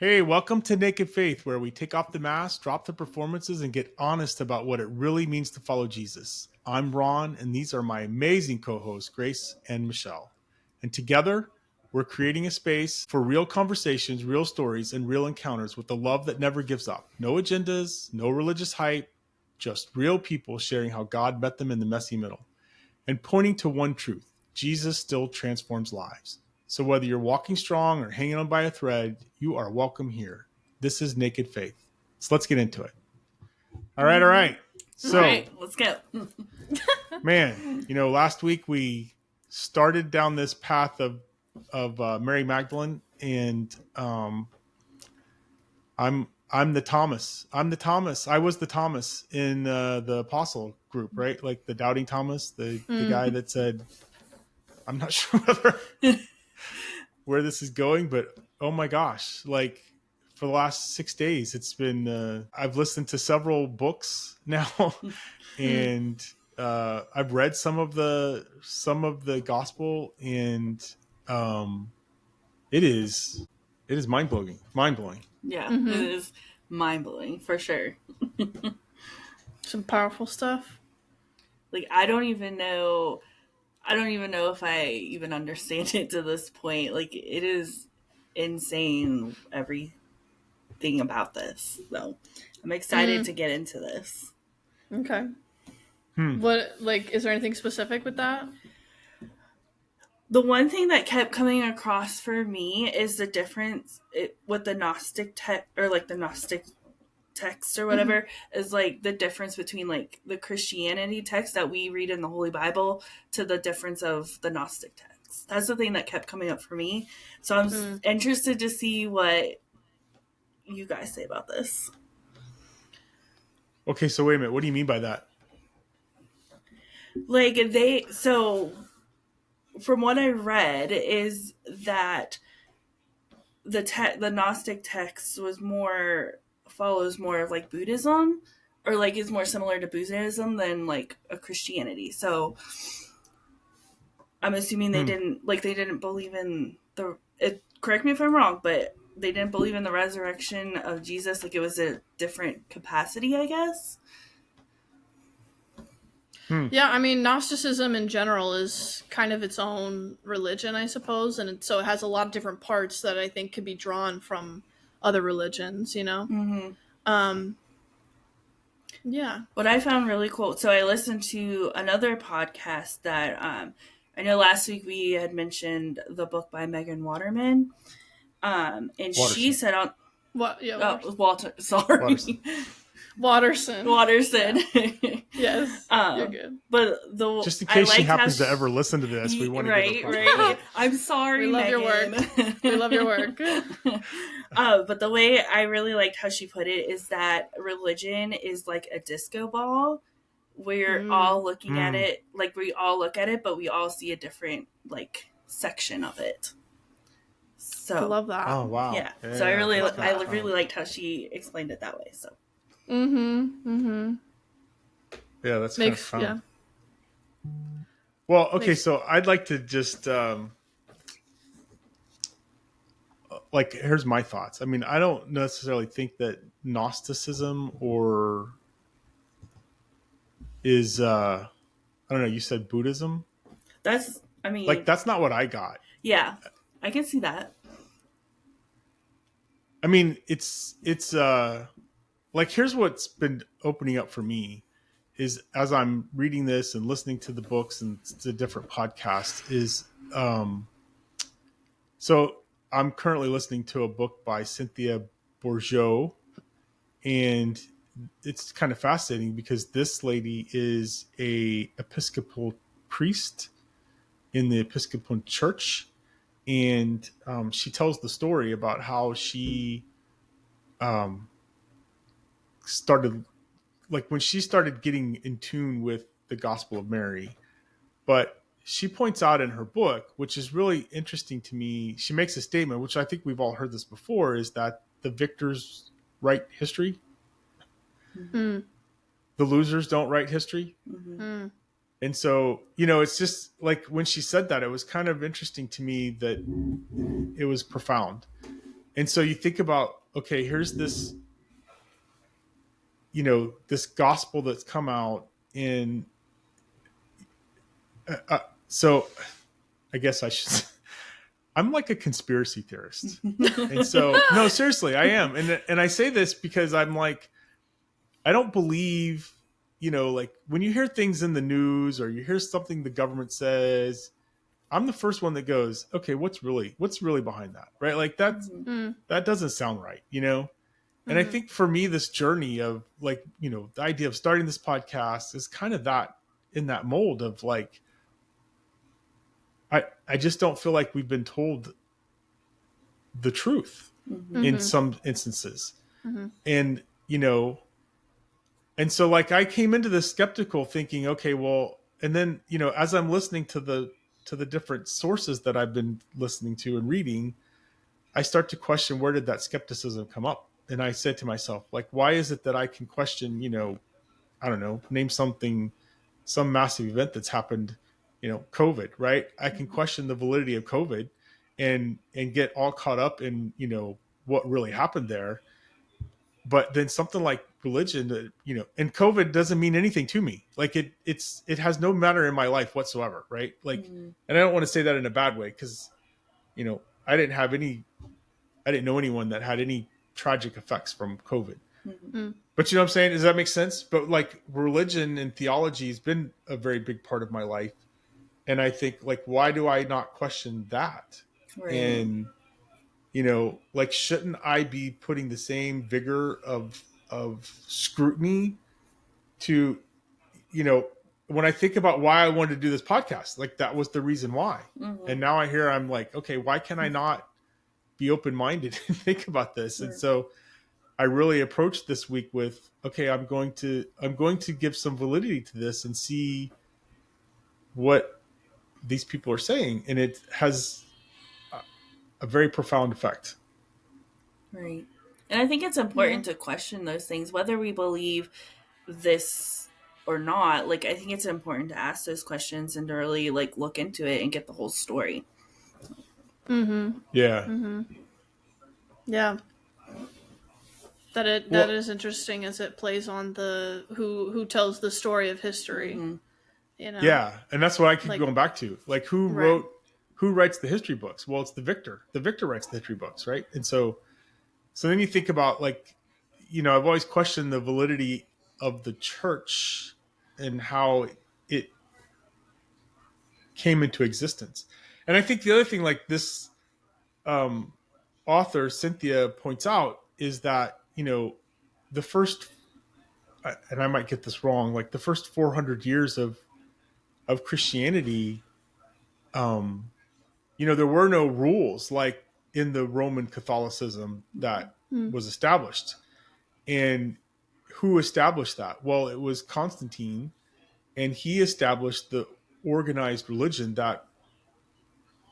Hey, welcome to Naked Faith, where we take off the mask, drop the performances, and get honest about what it really means to follow Jesus. I'm Ron, and these are my amazing co-hosts, Grace and Michelle. And together, we're creating a space for real conversations, real stories, and real encounters with the love that never gives up. No agendas, no religious hype, just real people sharing how God met them in the messy middle. And pointing to one truth: Jesus still transforms lives. So whether you're walking strong or hanging on by a thread, you are welcome here. This is Naked Faith. So let's get into it. All right. So, all right, let's go. Man, last week we started down this path of Mary Magdalene, and I'm the Thomas. I was the Thomas in the apostle group, right? Like the doubting Thomas, the guy that said, I'm not sure where this is going, but oh my gosh, like for the last 6 days, it's been, I've listened to several books now and I've read some of the gospel, and it is mind-blowing. Yeah, it is mind-blowing for sure. Some powerful stuff. Like I don't even know if I even understand it to this point. Like it is insane, everything about this. So I'm excited to get into this. Okay. What, is there anything specific with that? The one thing that kept coming across for me is the difference with the Gnostic text or whatever is like the difference between like the Christianity text that we read in the Holy Bible to the difference of the Gnostic text. That's the thing that kept coming up for me. So I'm interested to see what you guys say about this. Okay, so wait a minute. What do you mean by that? Like so from what I read is that the Gnostic text follows more of like Buddhism, or like is more similar to Buddhism than like a Christianity. So I'm assuming they didn't believe in correct me if I'm wrong, but they didn't believe in the resurrection of Jesus. Like it was a different capacity, I guess. Yeah, I mean, Gnosticism in general is kind of its own religion, I suppose, and so it has a lot of different parts that I think could be drawn from other religions, Yeah. What I found really cool, so I listened to another podcast that I know last week we had mentioned the book by Megan Waterman, and Watterson. She said on what? Yeah, Walter. Sorry. Watterson. Yeah. Yes, you're good. But just in case she happens to ever listen to this, we want to give her right. I'm sorry, we love Megan. your work. We love your work. But the way I really liked how she put it is that religion is like a disco ball. We're all looking at it, like we all look at it, but we all see a different like section of it. So I love that. Oh wow! Yeah. So I really liked how she explained it that way. So. Yeah, that's kind of fun. Yeah. Well, okay, so I'd like to just here's my thoughts. I mean, I don't necessarily think that Gnosticism is I don't know, you said Buddhism? That's not what I got. Yeah. I can see that. I mean, it's here's what's been opening up for me is as I'm reading this and listening to the books and the different podcasts is so I'm currently listening to a book by Cynthia Bourgeault, and it's kind of fascinating because this lady is a Episcopal priest in the Episcopal Church, and she tells the story about how she started, like when she started getting in tune with the Gospel of Mary. But she points out in her book, which is really interesting to me, she makes a statement, which I think we've all heard this before, is that the victors write history. The losers don't write history. And so, it's just like when she said that, it was kind of interesting to me that it was profound. And so you think about, okay, here's this, this gospel that's come out in, so I guess I should, I'm like a conspiracy theorist. And so, no, seriously, I am. And I say this because I'm like, I don't believe, like when you hear things in the news or you hear something the government says, I'm the first one that goes, okay, what's really behind that? Right? Like that doesn't sound right, And I think for me, this journey of like, the idea of starting this podcast is kind of that, in that mold of like, I just don't feel like we've been told the truth in some instances. And, and so like I came into this skeptical thinking, okay, well, and then, as I'm listening to the different sources that I've been listening to and reading, I start to question, where did that skepticism come up? And I said to myself, like, why is it that I can question, I don't know, name something, some massive event that's happened, COVID, right? I can question the validity of COVID and get all caught up in, what really happened there. But then something like religion, and COVID doesn't mean anything to me. Like it has no matter in my life whatsoever, right? Like, and I don't want to say that in a bad way because, I didn't know anyone that had any tragic effects from COVID. But you know what I'm saying? Does that make sense? But like religion and theology has been a very big part of my life. And I think like, why do I not question that? Right. And, like, shouldn't I be putting the same vigor of scrutiny to, when I think about why I wanted to do this podcast, like that was the reason why. And now I hear, I'm like, okay, why can I not be open-minded and think about this? Sure. And so I really approached this week with, okay, I'm going to give some validity to this and see what these people are saying. And it has a very profound effect. Right. And I think it's important to question those things, whether we believe this or not. Like, I think it's important to ask those questions and to really like look into it and get the whole story. Yeah. Yeah. That is interesting as it plays on the who tells the story of history. Yeah, and that's what I keep going back to. Like, who writes the history books? Well, it's the victor. The victor writes the history books, right? And so then you think about like, I've always questioned the validity of the church and how it came into existence. And I think the other thing, like this author Cynthia points out, is that the first, and I might get this wrong, like the first 400 years of Christianity, there were no rules like in the Roman Catholicism that was established. And who established that? Well, it was Constantine, and he established the organized religion that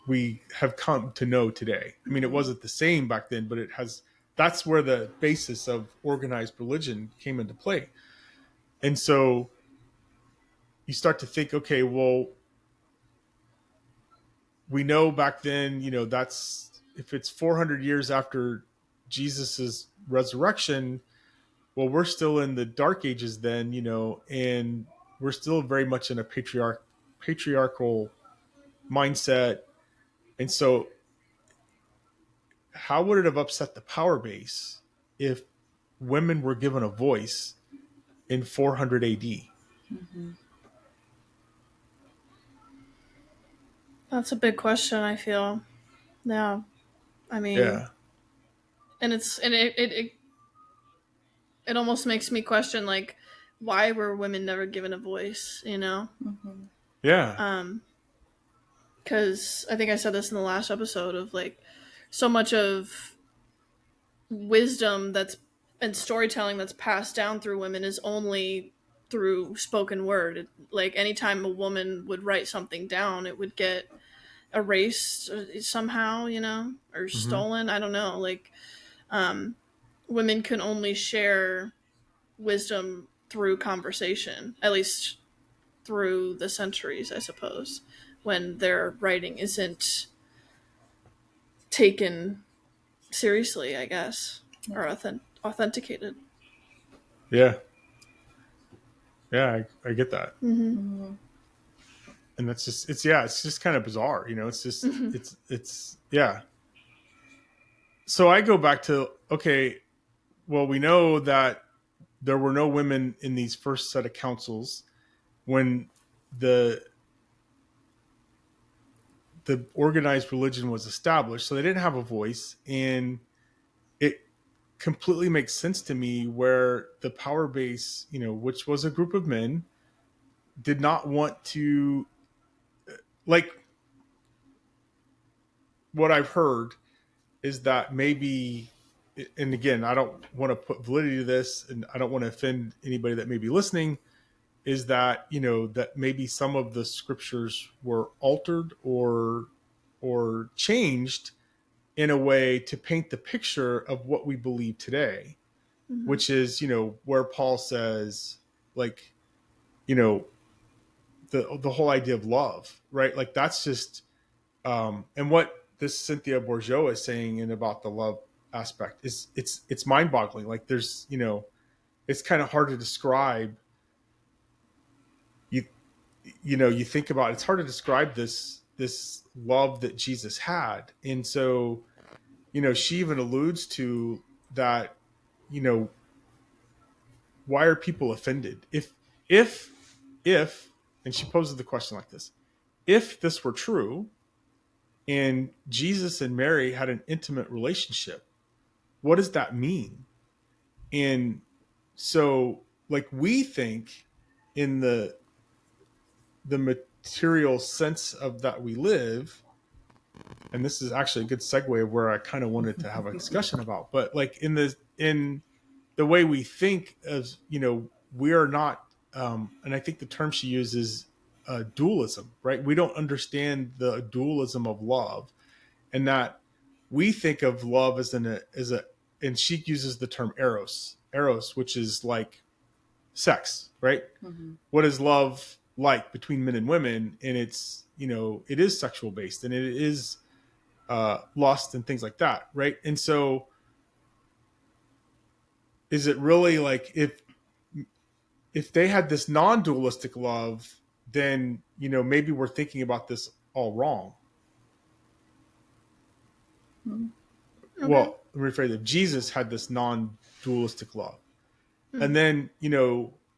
we have come to know today. I mean, it wasn't the same back then, but that's where the basis of organized religion came into play. And so you start to think, okay, well, we know back then, that's, if it's 400 years after Jesus's resurrection, well, we're still in the dark ages then, and we're still very much in a patriarchal mindset. And so how would it have upset the power base if women were given a voice in 400 AD? That's a big question, I feel. Yeah. I mean, and it almost makes me question, like, why were women never given a voice, Yeah. Because I think I said this in the last episode of, like, so much of wisdom and storytelling that's passed down through women is only through spoken word. Like, anytime a woman would write something down, it would get erased somehow, or stolen. I don't know. Like, women can only share wisdom through conversation, at least through the centuries, I suppose, when their writing isn't taken seriously, I guess, or authenticated. Yeah. Yeah, I get that. Mm-hmm. And that's just it's just kind of bizarre, it's just it's yeah. So I go back to, okay, well, we know that there were no women in these first set of councils when the the organized religion was established, so they didn't have a voice. And it completely makes sense to me where the power base, which was a group of men, did not want to, like, what I've heard is that maybe, and again, I don't want to put validity to this and I don't want to offend anybody that may be listening, is that, that maybe some of the scriptures were altered or changed in a way to paint the picture of what we believe today, which is, where Paul says, like, the whole idea of love, right? Like, that's just, and what this Cynthia Bourgeois is saying in about the love aspect is, it's mind boggling. Like, there's, it's kind of hard to describe. You think about, it's hard to describe this love that Jesus had. And so, she even alludes to that, you know, why are people offended? If, and she poses the question like this: if this were true and Jesus and Mary had an intimate relationship, what does that mean? And so, like, we think in the material sense of that we live, and this is actually a good segue of where I kind of wanted to have a discussion about, but like in the way we think of, we are not, and I think the term she uses, dualism, right? We don't understand the dualism of love, and that we think of love as and she uses the term eros, which is like sex, right? Mm-hmm. What is love like between men and women? And it's, it is sexual based, and it is lust and things like that, right? And so, is it really like, if they had this non-dualistic love, then, maybe we're thinking about this all wrong. Mm-hmm. Okay. Well, let me rephrase it. Jesus had this non-dualistic love. And then,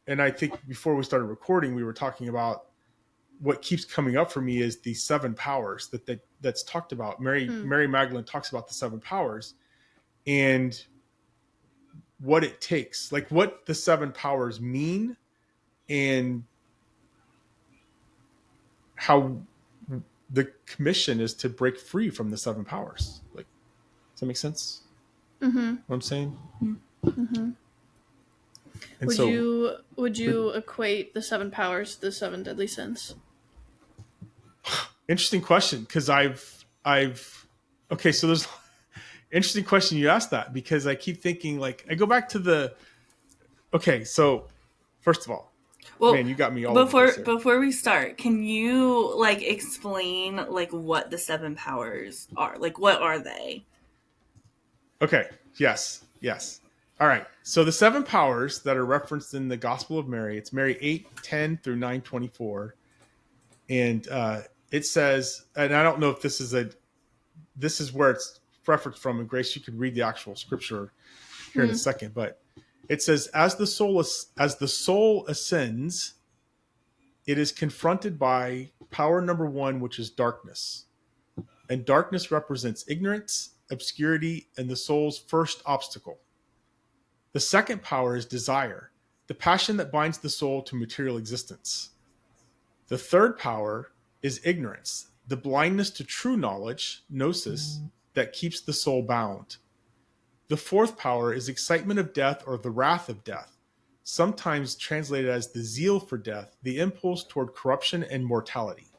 and I think before we started recording, we were talking about what keeps coming up for me is the seven powers that's talked about. Mary Magdalene talks about the seven powers and what it takes, like what the seven powers mean, and how the commission is to break free from the seven powers. Like, does that make sense? Mm-hmm. What I'm saying? Mm-hmm. And would you equate the seven powers to the seven deadly sins? Interesting question, because I've okay, so there's interesting question you asked that, because I keep thinking, like, I go back to okay, so first of all, well, man, you got me all over the place here. Before we start, can you like explain like what the seven powers are? Like, what are they? Okay, yes. All right, so the seven powers that are referenced in the Gospel of Mary, it's Mary 8:10 through 9:24, and it says, and I don't know if this is where it's referenced from, and Grace, you could read the actual scripture here in a second, but it says, as the soul ascends, it is confronted by power number one, which is darkness. And darkness represents ignorance, obscurity, and the soul's first obstacle. The second power is desire, the passion that binds the soul to material existence. The third power is ignorance, the blindness to true knowledge, gnosis, that keeps the soul bound. The fourth power is excitement of death, or the wrath of death, sometimes translated as the zeal for death, the impulse toward corruption and mortality.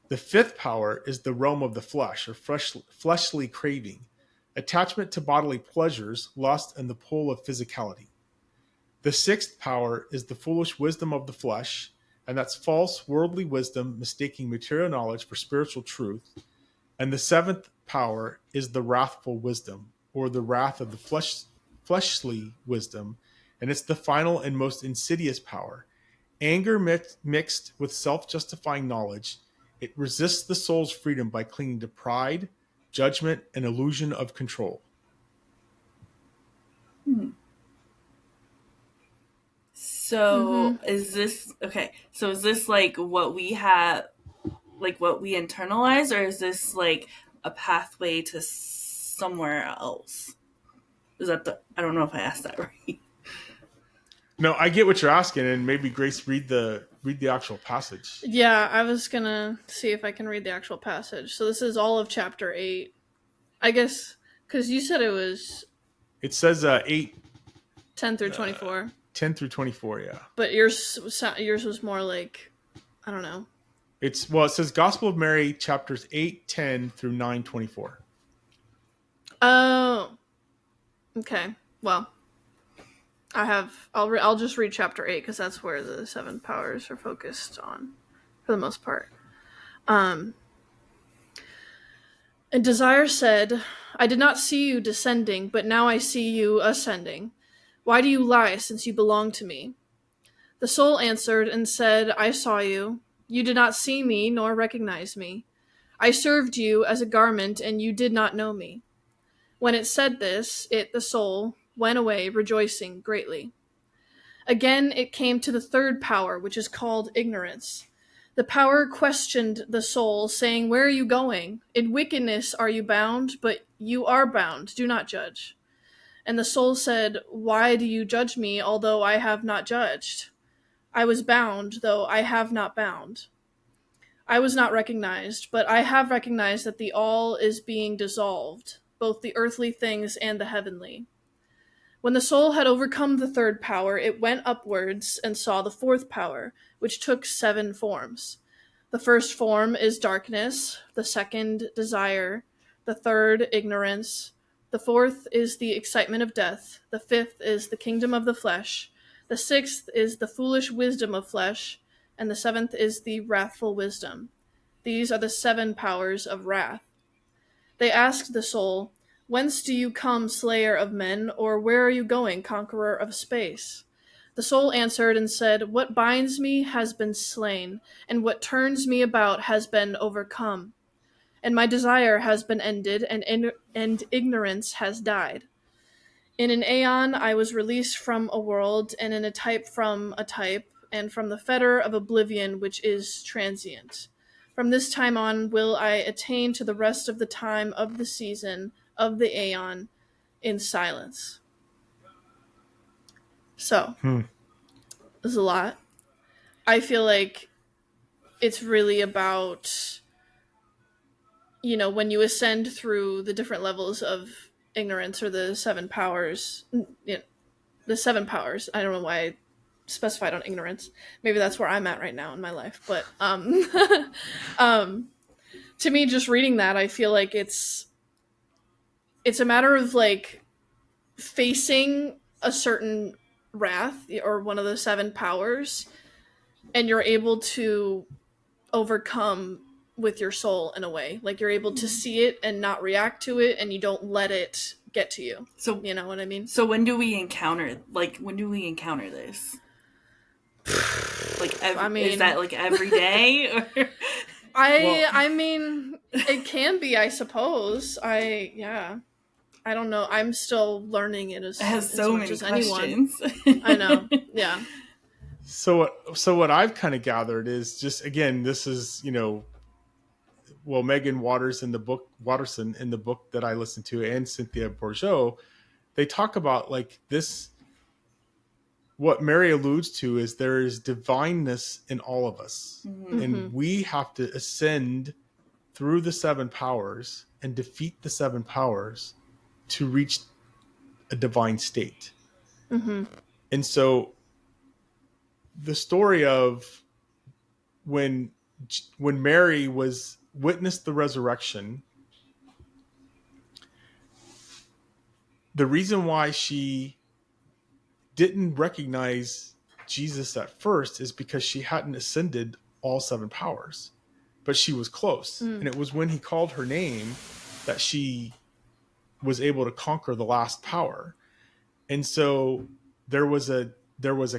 The fifth power is the realm of the flesh, or fleshly craving, attachment to bodily pleasures, lust, and the pull of physicality. The sixth power is the foolish wisdom of the flesh, and that's false worldly wisdom, mistaking material knowledge for spiritual truth. And the seventh power is the wrathful wisdom, or the wrath of the fleshly wisdom, and it's the final and most insidious power. Anger mixed with self-justifying knowledge, it resists the soul's freedom by clinging to pride, judgment, and illusion of control. So is this okay? So is this like what we have, like what we internalize, or is this like a pathway to somewhere else? Is that the? I don't know if I asked that right. No, I get what you're asking, and maybe Grace read the actual passage. Yeah, I was gonna see if I can read the actual passage. So this is all of chapter 8. I guess, because you said it was... It says 8... 10 through 24. 10 through 24, yeah. But yours was more like, I don't know. It says Gospel of Mary, chapters 8, 10 through 9, 24. Oh. Okay. Well, I'll just read chapter 8 because that's where the 7 powers are focused on for the most part. And Desire said, I did not see you descending, but now I see you ascending. Why do you lie, since you belong to me? The soul answered and said, I saw you. You did not see me nor recognize me. I served you as a garment, and you did not know me. When it said this, the soul, went away rejoicing greatly. Again it came to the third power, which is called ignorance. The power questioned the soul, saying, Where are you going? In wickedness are you bound, but you are bound. Do not judge. And the soul said, Why do you judge me, although I have not judged? I was bound, though I have not bound. I was not recognized, but I have recognized that the all is being dissolved, both the earthly things and the heavenly. When the soul had overcome the third power, it went upwards and saw the fourth power, which took 7 forms. The first form is darkness, the second, desire, the third, ignorance, the fourth is the excitement of death, the fifth is the kingdom of the flesh, the sixth is the foolish wisdom of flesh, and the seventh is the wrathful wisdom. These are the 7 powers of wrath. They asked the soul, Whence do you come, slayer of men, or where are you going, conqueror of space? The soul answered and said, What binds me has been slain, and what turns me about has been overcome. And my desire has been ended, and ignorance has died. In an aeon I was released from a world, and in a type from a type, and from the fetter of oblivion which is transient. From this time on will I attain to the rest of the time of the season of the aeon in silence. So, there's a lot. I feel like it's really about, when you ascend through the different levels of ignorance, or the 7 powers, the 7 powers. I don't know why I specified on ignorance. Maybe that's where I'm at right now in my life. But to me, just reading that, I feel like it's a matter of like facing a certain wrath or one of the 7 powers, and you're able to overcome with your soul in a way. Like you're able to see it and not react to it, and you don't let it get to you. So you know what I mean? So when do we encounter this? Like, is that like every day? Or? I mean, it can be, I suppose. I don't know. I'm still learning it as much as anyone. I know. Yeah. So what I've kind of gathered is just, again, this is, Megan Watterson in the book that I listened to, and Cynthia Bourgeau, they talk about like this. What Mary alludes to is there is divineness in all of us, and we have to ascend through the 7 powers and defeat the 7 powers to reach a divine state. And so the story of when Mary witnessed the resurrection, the reason why she didn't recognize Jesus at first is because she hadn't ascended all 7 powers. but she was close. And it was when he called her name that she was able to conquer the last power. And so there was a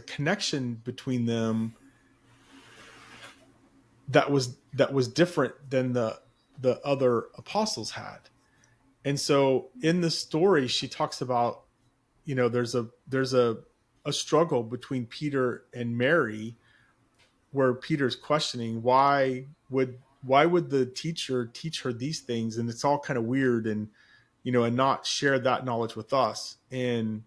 connection between them that was different than the other apostles had. And so in the story, she talks about, there's a struggle between Peter and Mary, where Peter's questioning why would the teacher teach her these things, and it's all kind of weird, and and not share that knowledge with us. And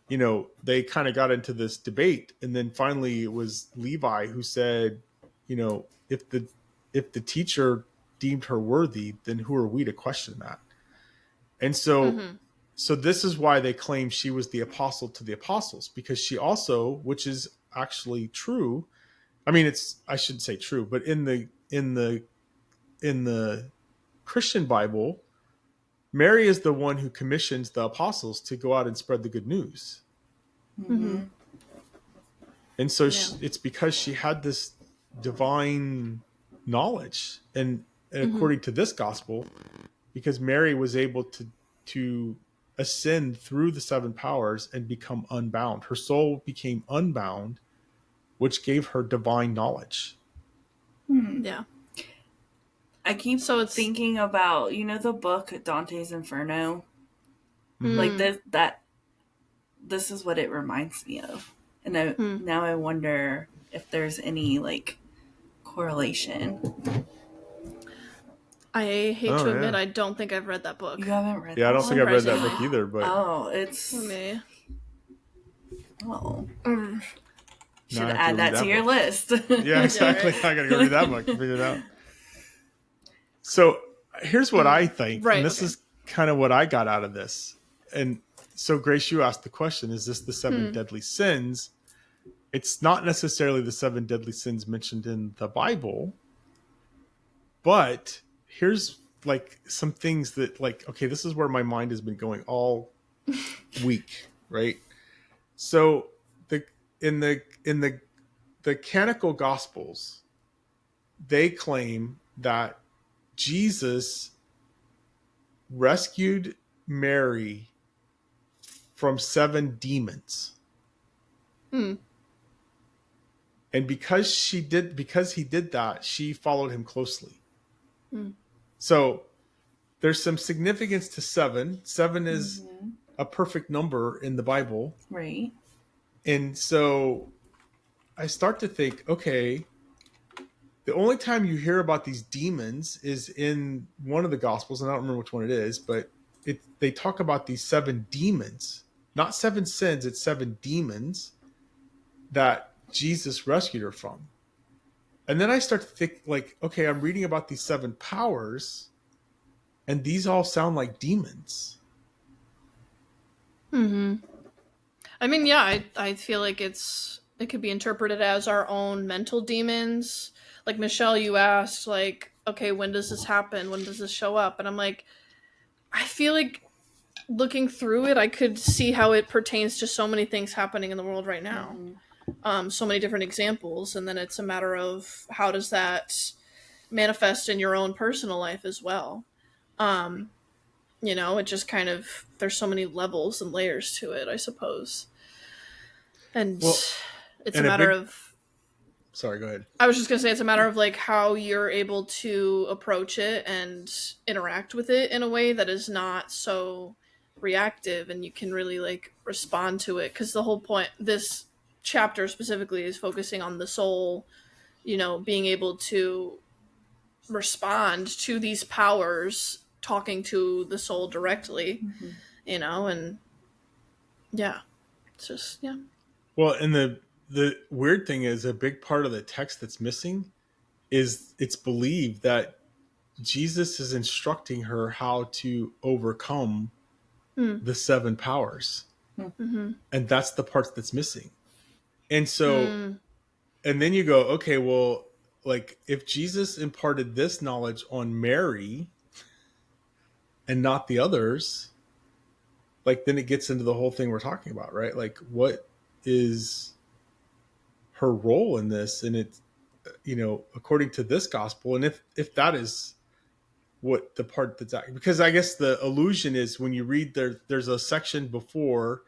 they kind of got into this debate, and then finally it was Levi who said, if the teacher deemed her worthy, then who are we to question that? And so so this is why they claim she was the apostle to the apostles, because she also, which is actually true, I mean, I shouldn't say true, but in the Christian Bible, Mary is the one who commissions the apostles to go out and spread the good news. And so it's because she had this divine knowledge, and according to this gospel, because Mary was able to ascend through the seven powers and become unbound. Her soul became unbound, which gave her divine knowledge. Yeah. I keep thinking about, the book Dante's Inferno? Like this is what it reminds me of. And now I wonder if there's any correlation. I hate to admit, I don't think I've read that book. You haven't read that? Yeah, I don't think I've read that book either, but it's okay. Oh. Should add that to your list. Yeah, exactly. I gotta go read that book and figure it out. So here's what I think, and this is kind of what I got out of this. And so, Grace, you asked the question, is this the seven deadly sins? It's not necessarily the seven deadly sins mentioned in the Bible, but here's some things that okay, this is where my mind has been going all week, right? So in the canonical gospels, they claim that Jesus rescued Mary from 7 demons. And because he did that, she followed him closely. So there's some significance to 7. 7 is a perfect number in the Bible. Right. And so I start to think, okay, the only time you hear about these demons is in one of the Gospels, and I don't remember which one it is, but they talk about these 7 demons, not 7 sins, it's 7 demons that Jesus rescued her from. And then I start to think, okay, I'm reading about these 7 powers, and these all sound like demons. I mean, yeah, I feel like it could be interpreted as our own mental demons. Like, Michelle, you asked, okay, when does this happen? When does this show up? And I'm like, I feel like looking through it, I could see how it pertains to so many things happening in the world right now. So many different examples. And then it's a matter of how does that manifest in your own personal life as well. It just kind of, there's so many levels and layers to it, I suppose. And it's a matter of... Sorry, go ahead. I was just going to say it's a matter of how you're able to approach it and interact with it in a way that is not so reactive, and you can really respond to it. Because the whole point, this chapter specifically, is focusing on the soul, being able to respond to these powers, talking to the soul directly, and yeah, it's just, yeah. Well, and the weird thing is, a big part of the text that's missing is it's believed that Jesus is instructing her how to overcome the 7 powers. And that's the part that's missing. And so, and then you go, okay, well, if Jesus imparted this knowledge on Mary and not the others, then it gets into the whole thing we're talking about, right? What is her role in this? And according to this gospel, and if that is what the part that's because I guess the illusion is when you read there's a section before,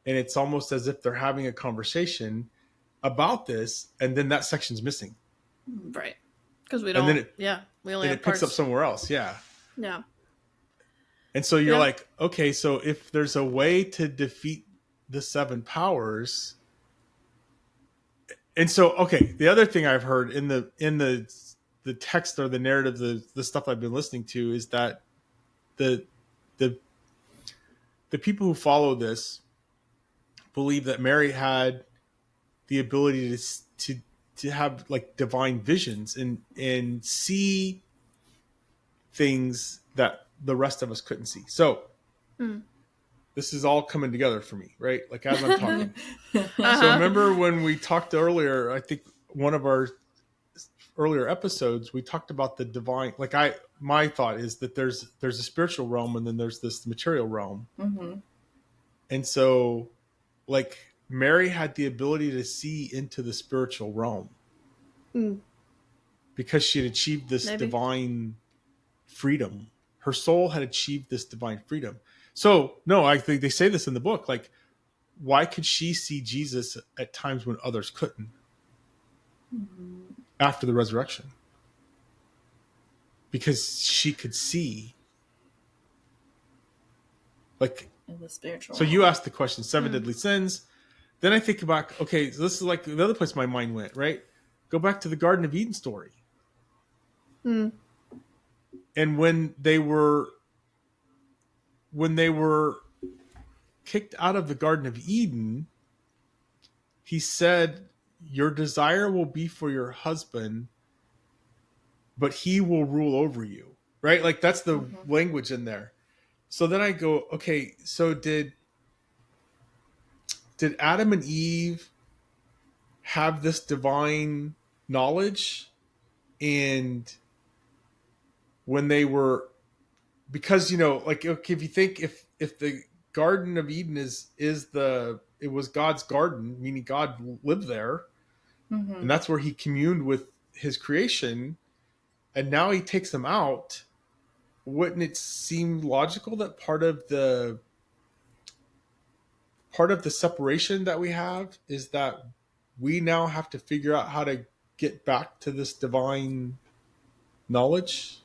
and it's almost as if they're having a conversation about this, and then that section's missing, right? Because we and don't. then we only have it picks parts. up somewhere else. Yeah. And so you're Yeah. like, okay, so if there's a way to defeat the 7 powers, and so okay, the other thing I've heard in the text or the narrative, the stuff I've been listening to, is that the the the people who follow this believe that Mary had the ability to have like divine visions and see things that the rest of us couldn't see. So this is all coming together for me, right? Like as I'm talking. So remember when we talked earlier, I think one of our earlier episodes, we talked about the divine, like my thought is that there's a spiritual realm and then there's this material realm. Mm-hmm. And so like Mary had the ability to see into the spiritual realm because she had achieved this divine freedom. Her soul had achieved this divine freedom. So no, I think they say this in the book, like, why could she see Jesus at times when others couldn't after the resurrection? Because she could see, like, in the spiritual. So you asked the question, 7 deadly sins. Then I think about, okay, so this is like the other place my mind went, right? Go back to the Garden of Eden story. And when they were kicked out of the Garden of Eden, he said, your desire will be for your husband, but he will rule over you, right? Like that's the language in there. So then I go, okay, so did Adam and Eve have this divine knowledge? And when they were, because, like, okay, if you think if the Garden of Eden it was God's garden, meaning God lived there, and that's where he communed with his creation, and now he takes them out, wouldn't it seem logical that part of the separation that we have is that we now have to figure out how to get back to this divine knowledge?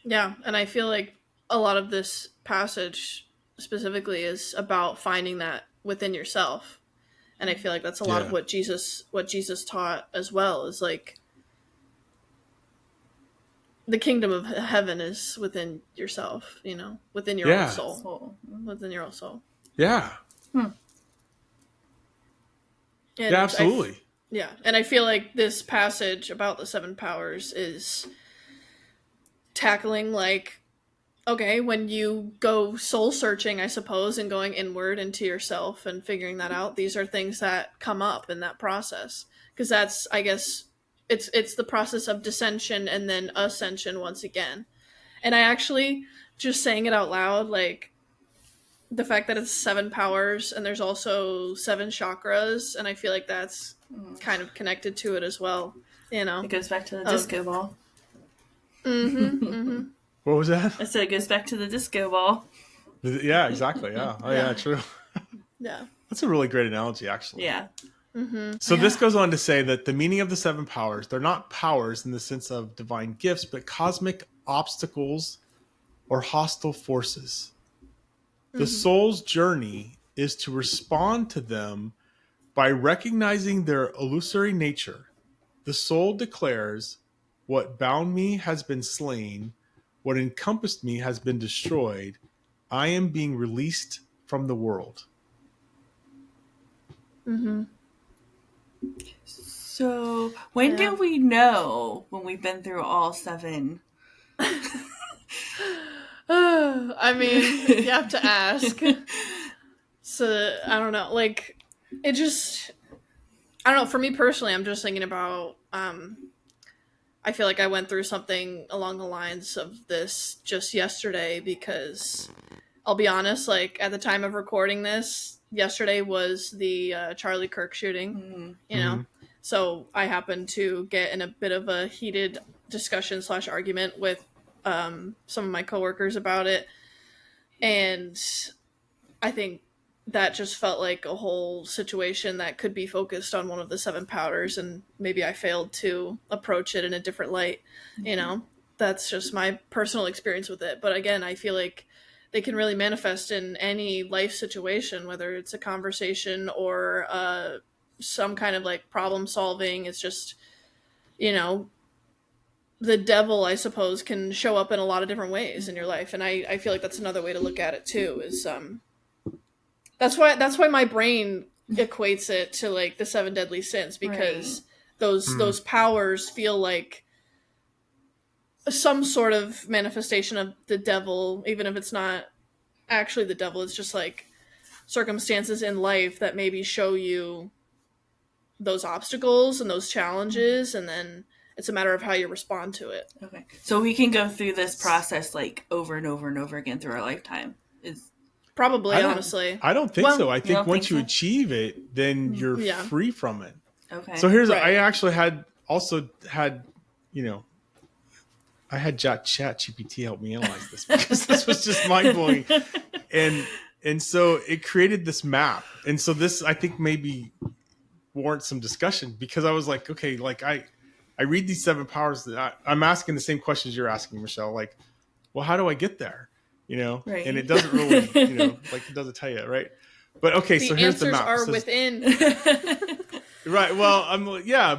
Yeah, and I feel like a lot of this passage specifically is about finding that within yourself. And I feel like that's a lot of what Jesus taught as well, is like the kingdom of heaven is within yourself, within your own soul. Within your own soul. Yeah. And yeah, absolutely. And I feel like this passage about the 7 powers is tackling, like, okay, when you go soul searching, I suppose, and going inward into yourself and figuring that out, these are things that come up in that process. Because that's, I guess, it's the process of descension and then ascension once again. And I actually, just saying it out loud, like, the fact that it's 7 powers and there's also 7 chakras, and I feel like that's kind of connected to it as well. It goes back to the disco ball. What was that? I said it goes back to the disco ball. Yeah, exactly. Yeah. Oh, yeah, true. Yeah. That's a really great analogy, actually. Yeah. So this goes on to say that the meaning of the 7 powers, they're not powers in the sense of divine gifts, but cosmic obstacles or hostile forces. The soul's journey is to respond to them by recognizing their illusory nature. The soul declares, what bound me has been slain, what encompassed me has been destroyed. I am being released from the world. So when do we know when we've been through all 7? I mean, you have to ask. So, I don't know. Like, it just... I don't know. For me personally, I'm just thinking about... I feel like I went through something along the lines of this just yesterday, because I'll be honest, like at the time of recording this, yesterday was the Charlie Kirk shooting, you know? So I happened to get in a bit of a heated discussion / argument with some of my coworkers about it. And I think that just felt like a whole situation that could be focused on one of the 7 powers, and maybe I failed to approach it in a different light, you know? That's just my personal experience with it. But again, I feel like they can really manifest in any life situation, whether it's a conversation or some kind of like problem solving. It's just, you know, the devil, I suppose, can show up in a lot of different ways in your life. And I feel like that's another way to look at it too, is that's why my brain equates it to like the 7 deadly sins, because those powers feel like some sort of manifestation of the devil, even if it's not actually the devil. It's just like circumstances in life that maybe show you those obstacles and those challenges, and then it's a matter of how you respond to it. Okay. So we can go through this process like over and over and over again through our lifetime. Probably, honestly. I don't think so. I think once you achieve it, then you're free from it. Okay. So here's, I actually had, you know, I had Chat GPT help me analyze this, because this was just mind blowing. And so it created this map. And so this, I think, maybe warrants some discussion, because I was like, okay, like I read these 7 powers that I'm asking the same questions you're asking, Michelle. Like, well, how do I get there? You know, and it doesn't really, you know, like it doesn't tell you, right? But okay, so here's the map. The answers are within. Right. Well,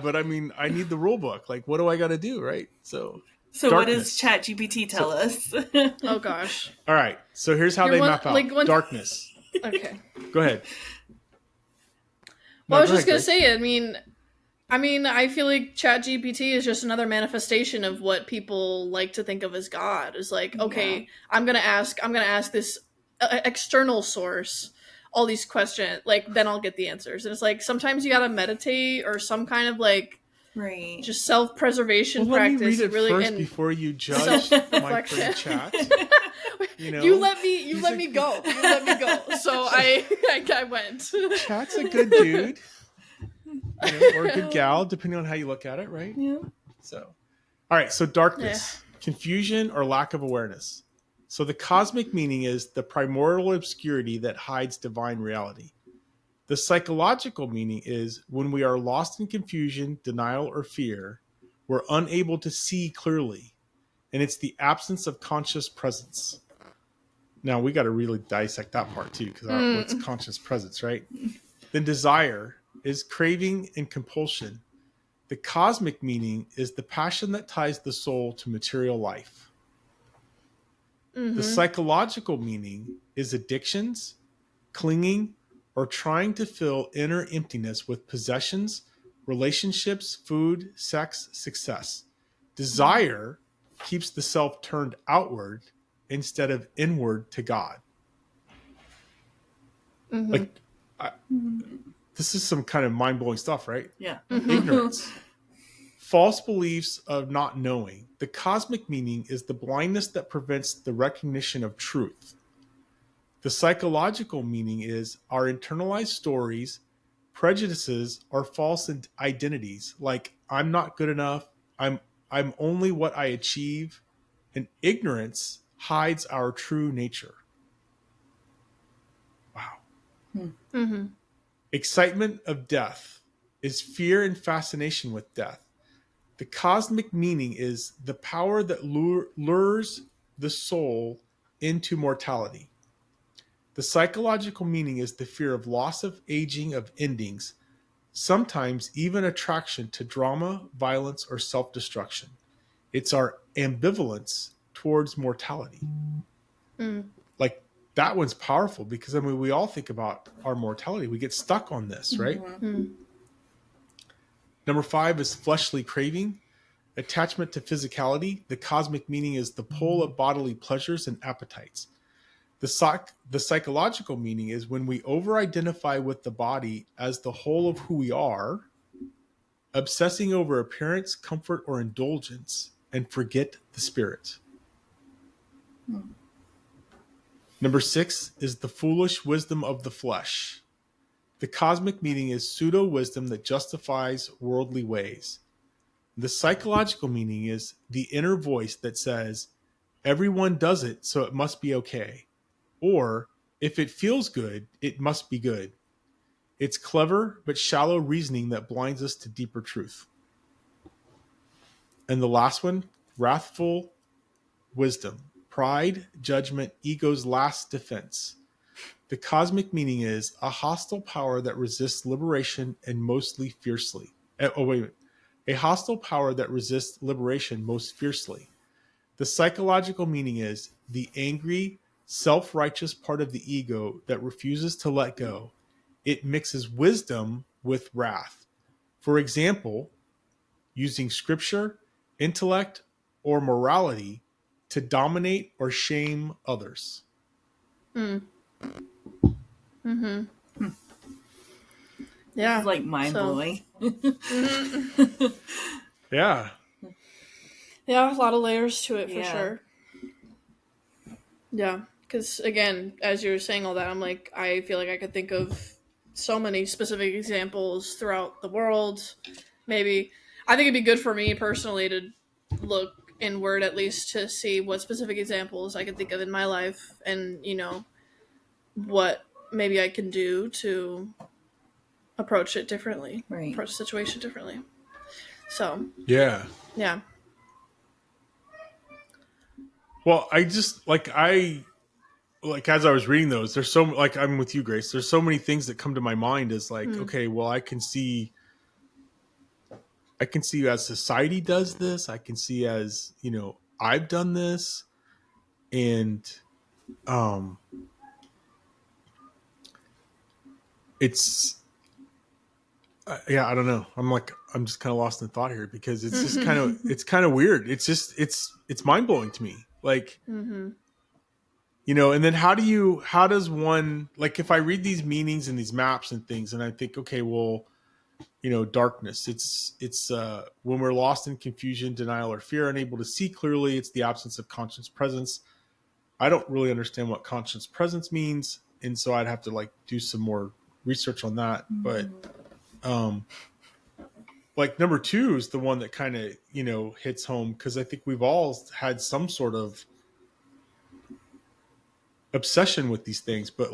but I mean, I need the rule book. Like, what do I got to do, right? So what does ChatGPT tell us? Oh gosh. All right. So here's how they map out darkness. Okay. Go ahead. Well, I was just gonna say. I mean, I feel like ChatGPT is just another manifestation of what people like to think of as God. Is like, okay, I'm gonna ask this external source all these questions, like then I'll get the answers. And it's like sometimes you gotta meditate or some kind of like just self-preservation practice. Let me read it really, first before you judge my free chat. You know, you let me go. So I went. Chat's a good dude. You know, or a good gal, depending on how you look at it, right? Yeah. So, all right. So darkness, confusion, or lack of awareness. So the cosmic meaning is the primordial obscurity that hides divine reality. The psychological meaning is when we are lost in confusion, denial, or fear, we're unable to see clearly. And it's the absence of conscious presence. Now, we got to really dissect that part too, because what's conscious presence, right? Then desire is craving and compulsion. The cosmic meaning is the passion that ties the soul to material life. The psychological meaning is addictions, clinging, or trying to fill inner emptiness with possessions, relationships, food, sex, success. Desire keeps the self turned outward instead of inward to God. Like, this is some kind of mind-blowing stuff, right? Yeah. Ignorance. False beliefs of not knowing. The cosmic meaning is the blindness that prevents the recognition of truth. The psychological meaning is our internalized stories, prejudices, or false identities, like I'm not good enough, I'm only what I achieve, and ignorance hides our true nature. Wow. Excitement of death is fear and fascination with death. The cosmic meaning is the power that lures the soul into mortality. The psychological meaning is the fear of loss, of aging, of endings, sometimes even attraction to drama, violence, or self-destruction. It's our ambivalence towards mortality. Like, that one's powerful, because I mean, we all think about our mortality. We get stuck on this, right? Number 5 is fleshly craving, attachment to physicality. The cosmic meaning is the pull of bodily pleasures and appetites. The psychological meaning is when we over-identify with the body as the whole of who we are, obsessing over appearance, comfort, or indulgence, and forget the spirit. Number 6 is the foolish wisdom of the flesh. The cosmic meaning is pseudo wisdom that justifies worldly ways. The psychological meaning is the inner voice that says, everyone does it, so it must be okay. Or, if it feels good, it must be good. It's clever but shallow reasoning that blinds us to deeper truth. And the last one, wrathful wisdom. Pride, judgment, ego's last defense. The cosmic meaning is a hostile power that resists liberation and mostly fiercely. Oh, wait a minute. A hostile power that resists liberation most fiercely. The psychological meaning is the angry, self-righteous part of the ego that refuses to let go. It mixes wisdom with wrath. For example, using scripture, intellect, or morality to dominate or shame others. Mm. Mm-hmm. Yeah. It's like mind-blowing. Yeah. Yeah, a lot of layers to it for sure. Yeah, because again, as you were saying all that, I'm like, I feel like I could think of so many specific examples throughout the world. Maybe I think it'd be good for me personally to look inward at least to see what specific examples I could think of in my life, and what maybe I can do to approach it differently, approach the situation differently. So yeah. Well, I just as I was reading those, there's so I'm with you, Grace. There's so many things that come to my mind as okay, well, I can see as society does this. I can see as I've done this, and it's I don't know. I'm just kind of lost in thought here because it's just kind of weird. It's just it's mind blowing to me. And then how does one, if I read these meanings and these maps and things, and I think, okay, well, darkness, it's when we're lost in confusion, denial, or fear, unable to see clearly. It's the absence of conscious presence. I don't really understand what conscious presence means, and so I'd have to do some more research on that. But number 2 is the one that kind of hits home, because I think we've all had some sort of obsession with these things, but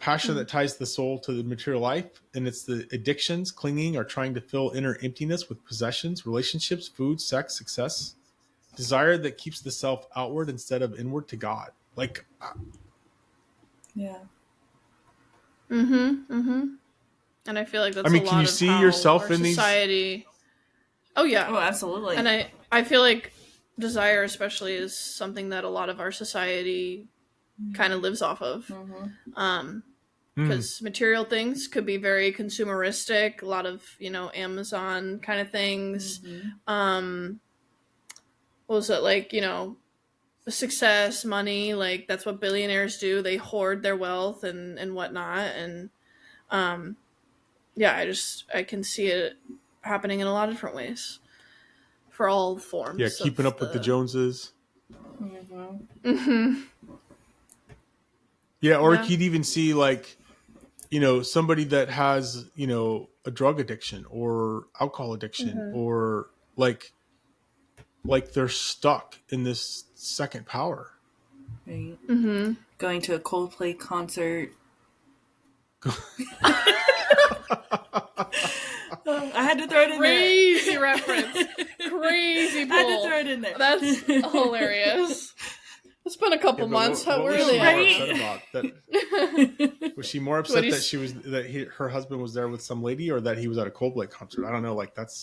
passion that ties the soul to the material life, and it's the addictions, clinging, or trying to fill inner emptiness with possessions, relationships, food, sex, success, desire that keeps the self outward instead of inward to God. And I feel like that's a lot can you of see how yourself our in society... these? Oh yeah. Oh, absolutely. And I feel like desire especially is something that a lot of our society kind of lives off of. Because material things could be very consumeristic, a lot of Amazon kind of things. What was it, success, money, that's what billionaires do. They hoard their wealth and whatnot. And I can see it happening in a lot of different ways for all forms. Yeah, keeping up with the Joneses. Yeah, or you could even see somebody that has a drug addiction or alcohol addiction, or they're stuck in this second power. Right. Going to a Coldplay concert. I had to throw it in there. Crazy reference. Crazy pull. I had to throw it in there. That's hilarious. It's been a couple months. What were was they? She more upset about that? Was she more upset that her husband was there with some lady, or that he was at a Coldplay concert? I don't know.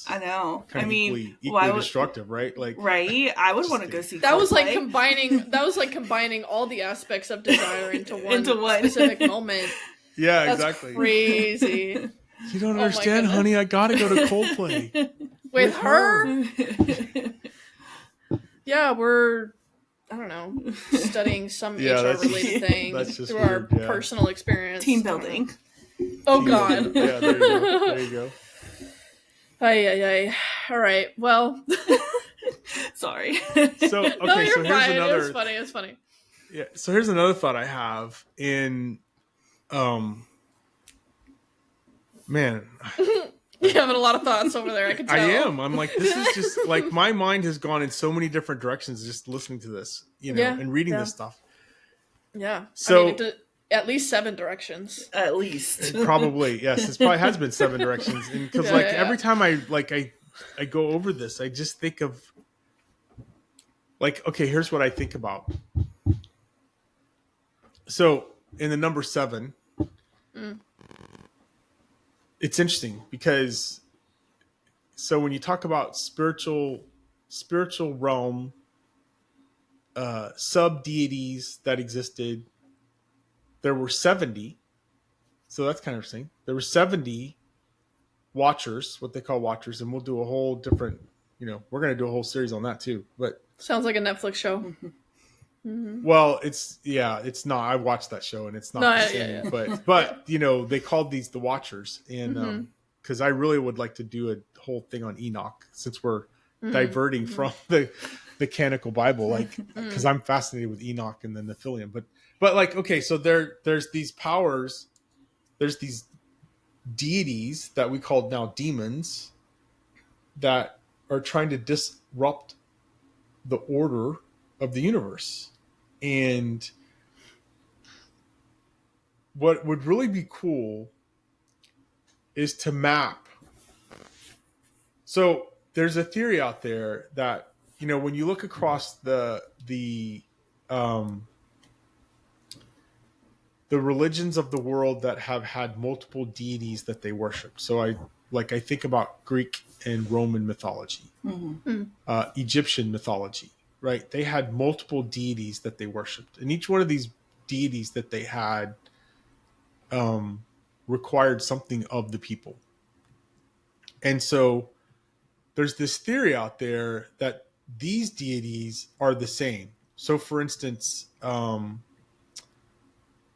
I know. Equally destructive, right? Right. I would want to go see. That Coldplay. was combining all the aspects of desire into one specific moment. Yeah, That's exactly. Crazy. You don't understand, honey. I gotta go to Coldplay with her. Yeah, we're. I don't know, studying some HR-related thing through our personal experience. Team building. Oh, God. Yeah, there you go. Ay. All right, well. Sorry. So, okay, no, you're so here's fine. another... It's funny. Yeah. So here's another thought I have in, man, You're having a lot of thoughts over there. I can tell. I am. I'm like, this is just like my mind has gone in so many different directions just listening to this, and reading this stuff. Yeah. So I mean, at least 7 directions. At least. Probably, yes. It probably has been 7 directions. And because every time I go over this, I just think of like, okay, here's what I think about. So in the number 7, it's interesting because so when you talk about spiritual realm, sub deities that existed, there were 70. So that's kind of interesting. There were 70 watchers, what they call watchers, and we'll do a whole different, we're going to do a whole series on that too. But sounds like a Netflix show. Mm-hmm. Well, it's not. I watched that show and it's not the same. Yeah. But they called these the Watchers, and because I really would like to do a whole thing on Enoch since we're diverting from the canonical Bible, like because I'm fascinated with Enoch and the Nephilim. But like, okay, so there's these powers, there's these deities that we call now demons that are trying to disrupt the order of the universe. And what would really be cool is to map. So there's a theory out there that, when you look across the religions of the world that have had multiple deities that they worship. So I think about Greek and Roman mythology, Egyptian mythology, right? They had multiple deities that they worshipped, and each one of these deities that they had required something of the people. And so there's this theory out there that these deities are the same. So for instance, and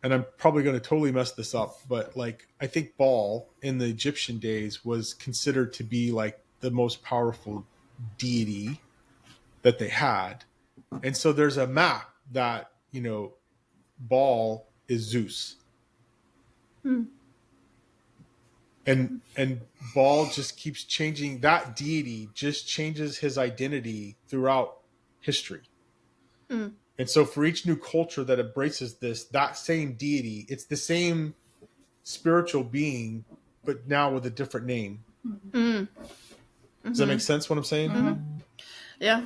I'm probably going to totally mess this up, but like, I think Baal in the Egyptian days was considered to be like the most powerful deity that they had. And so there's a map that, Baal is Zeus. And Baal just keeps changing. That deity just changes his identity throughout history. And so for each new culture that embraces that same deity, it's the same spiritual being, but now with a different name. Does that make sense what I'm saying? Yeah.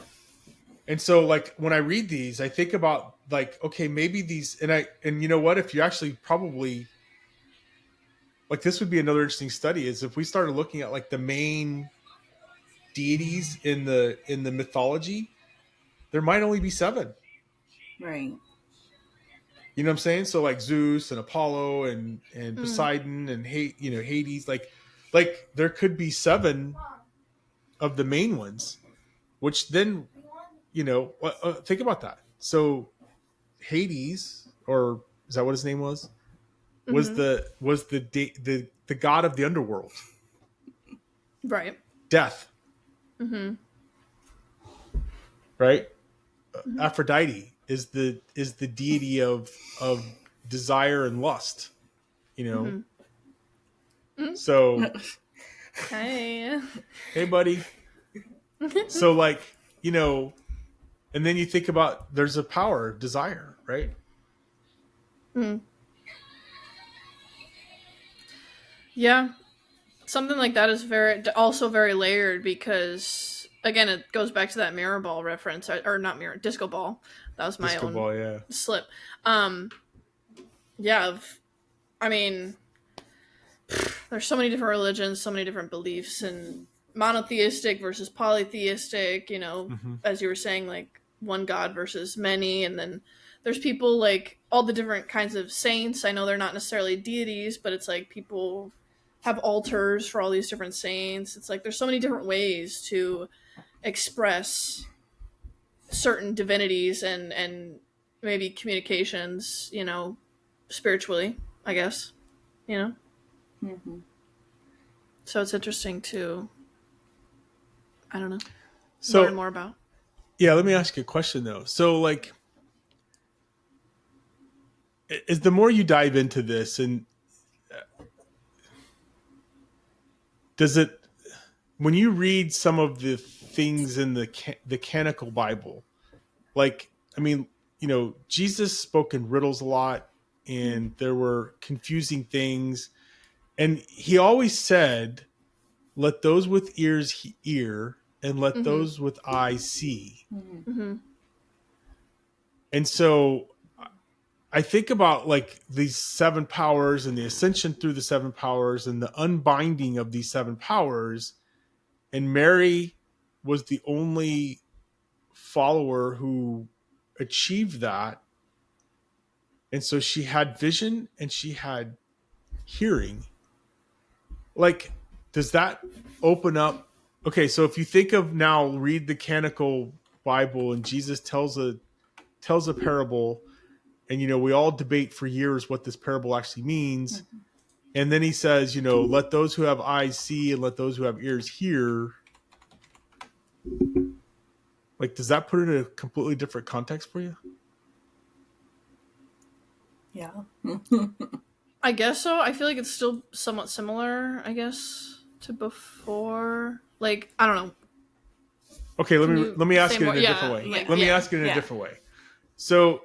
And so like when I read these, I think about like, okay, maybe these, and you know what, if you actually probably, like this would be another interesting study, is if we started looking at like the main deities in the mythology, there might only be 7. Right. You know what I'm saying? So like Zeus and Apollo and Poseidon and Hades, like there could be 7 of the main ones, which then, think about that. So Hades, or is that what his name was? Was the god of the underworld. Right. Death. Right? Aphrodite is the deity of desire and lust, So hey buddy. So like, and then you think about, there's a power of desire, right? Yeah, something like that is also very layered, because again, it goes back to that mirror ball reference, or not mirror, disco ball. That was my disco own ball, yeah. slip. Yeah, I mean, there's so many different religions, so many different beliefs, and monotheistic versus polytheistic, as you were saying, like one God versus many. And then there's people like all the different kinds of saints. I know they're not necessarily deities, but it's like people have altars for all these different saints. It's like there's so many different ways to express certain divinities and maybe communications, spiritually, I guess, So it's interesting to, I don't know, learn more about. Yeah, let me ask you a question though. So like, is the more you dive into this, and does it, when you read some of the things in the canonical Bible, like, I mean, Jesus spoke in riddles a lot, and there were confusing things, and he always said, "Let those with ears hear, and let those with eyes see." Mm-hmm. And so I think about like these seven powers and the ascension through the seven powers and the unbinding of these seven powers. And Mary was the only follower who achieved that. And so she had vision and she had hearing. Like, does that open up? Okay, so if you think of now, read the canonical Bible, and Jesus tells a parable, and we all debate for years what this parable actually means. And then he says, let those who have eyes see and let those who have ears hear. Like, does that put it in a completely different context for you? Yeah. I guess so. I feel like it's still somewhat similar, I guess, to before. Like, I don't know. Okay, let me ask it in a yeah, different way. like, Let me yeah. ask it in a different way. So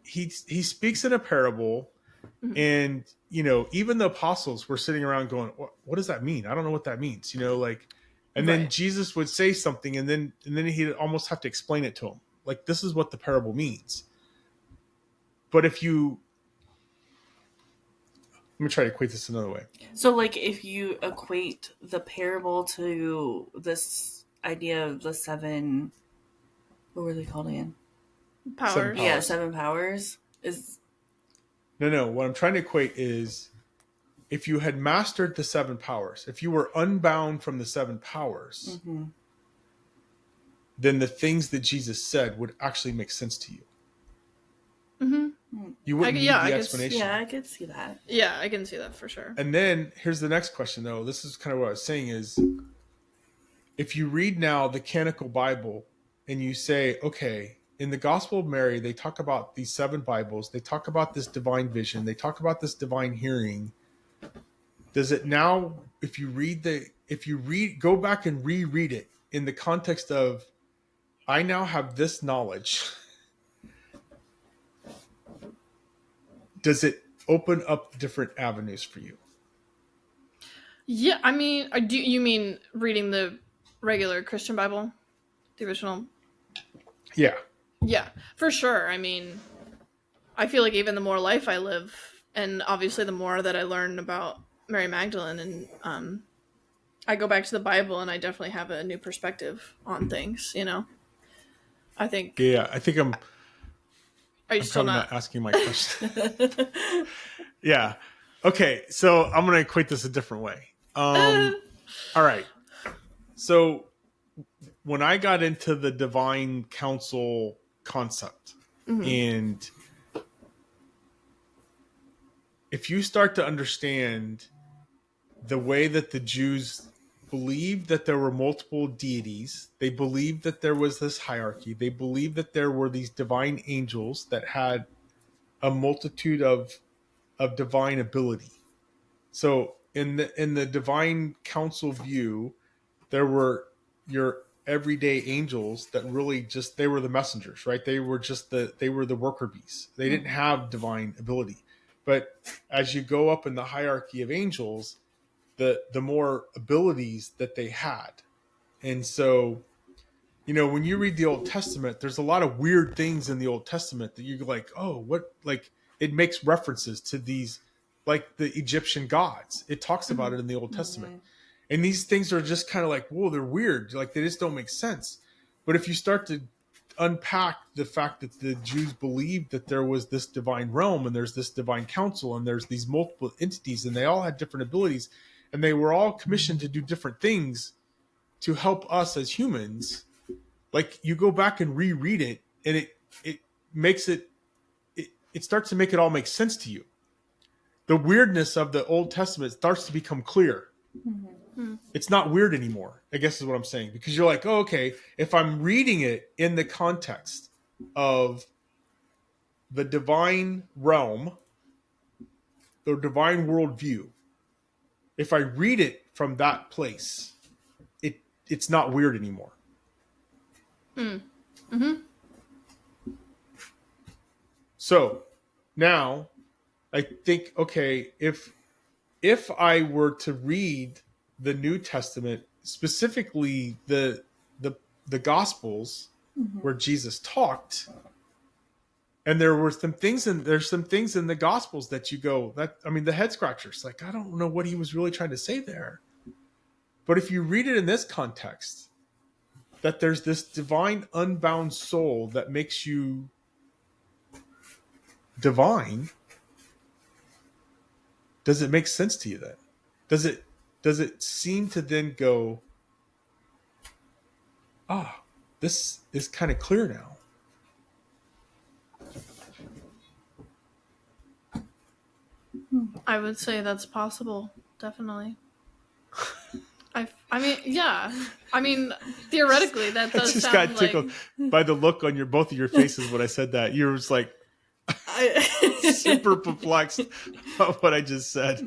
he speaks in a parable, and even the apostles were sitting around going, what does that mean? I don't know what that means. And then Right. Jesus would say something, and then he'd almost have to explain it to them. Like, this is what the parable means. But let me try to equate this another way. So, like, if you equate the parable to this idea of the seven, what were they called again? Powers. Seven powers. Yeah, seven powers is. No. What I'm trying to equate is, if you had mastered the seven powers, if you were unbound from the seven powers, then the things that Jesus said would actually make sense to you. Mm-hmm. You wouldn't need the explanation. Yeah, I could see that. Yeah, I can see that for sure. And then here's the next question, though. This is kind of what I was saying is, if you read now the canonical Bible and you say, okay, in the Gospel of Mary, they talk about these seven Bibles. They talk about this divine vision. They talk about this divine hearing. Does it now, if you go back and reread it in the context of, I now have this knowledge, does it open up different avenues for you? Yeah, I mean, do you mean reading the regular Christian Bible, the original? Yeah. Yeah, for sure. I mean, I feel like even the more life I live, and obviously the more that I learn about Mary Magdalene, and I go back to the Bible, and I definitely have a new perspective on things. I think. Yeah, I think I'm. Are you I'm still probably not asking my question. Yeah. Okay, so I'm going to equate this a different way. All right. So when I got into the divine council concept, and if you start to understand the way that the Jews believed that there were multiple deities, they believed that there was this hierarchy, they believed that there were these divine angels that had a multitude of divine ability. So in the divine council view, there were your everyday angels that really just, they were the messengers, right? They were the worker bees. They didn't have divine ability. But as you go up in the hierarchy of angels, the more abilities that they had. And so, when you read the Old Testament, there's a lot of weird things in the Old Testament that you're like, oh, what? Like, it makes references to these, like the Egyptian gods. It talks about it in the Old Testament. And these things are just kind of like, whoa, they're weird. Like, they just don't make sense. But if you start to unpack the fact that the Jews believed that there was this divine realm, and there's this divine council, and there's these multiple entities, and they all had different abilities, and they were all commissioned to do different things to help us as humans. Like, you go back and reread it, and it makes it starts to make it all make sense to you. The weirdness of the Old Testament starts to become clear. It's not weird anymore, I guess is what I'm saying, because you're like, oh, okay, if I'm reading it in the context of the divine realm, the divine worldview, if I read it from that place, it's not weird anymore. Mm-hmm. So now I think, okay, if I were to read the New Testament, specifically the Gospels, where Jesus talked, and there's some things in the Gospels that you go, the head scratchers, like, I don't know what he was really trying to say there. But if you read it in this context, that there's this divine unbound soul that makes you divine, does it make sense to you then? Does it seem to then go, this is kind of clear now? I would say that's possible, definitely. I mean, yeah. I mean, theoretically, that does I just sound got tickled by the look on both of your faces when I said that. You were just like super perplexed about what I just said.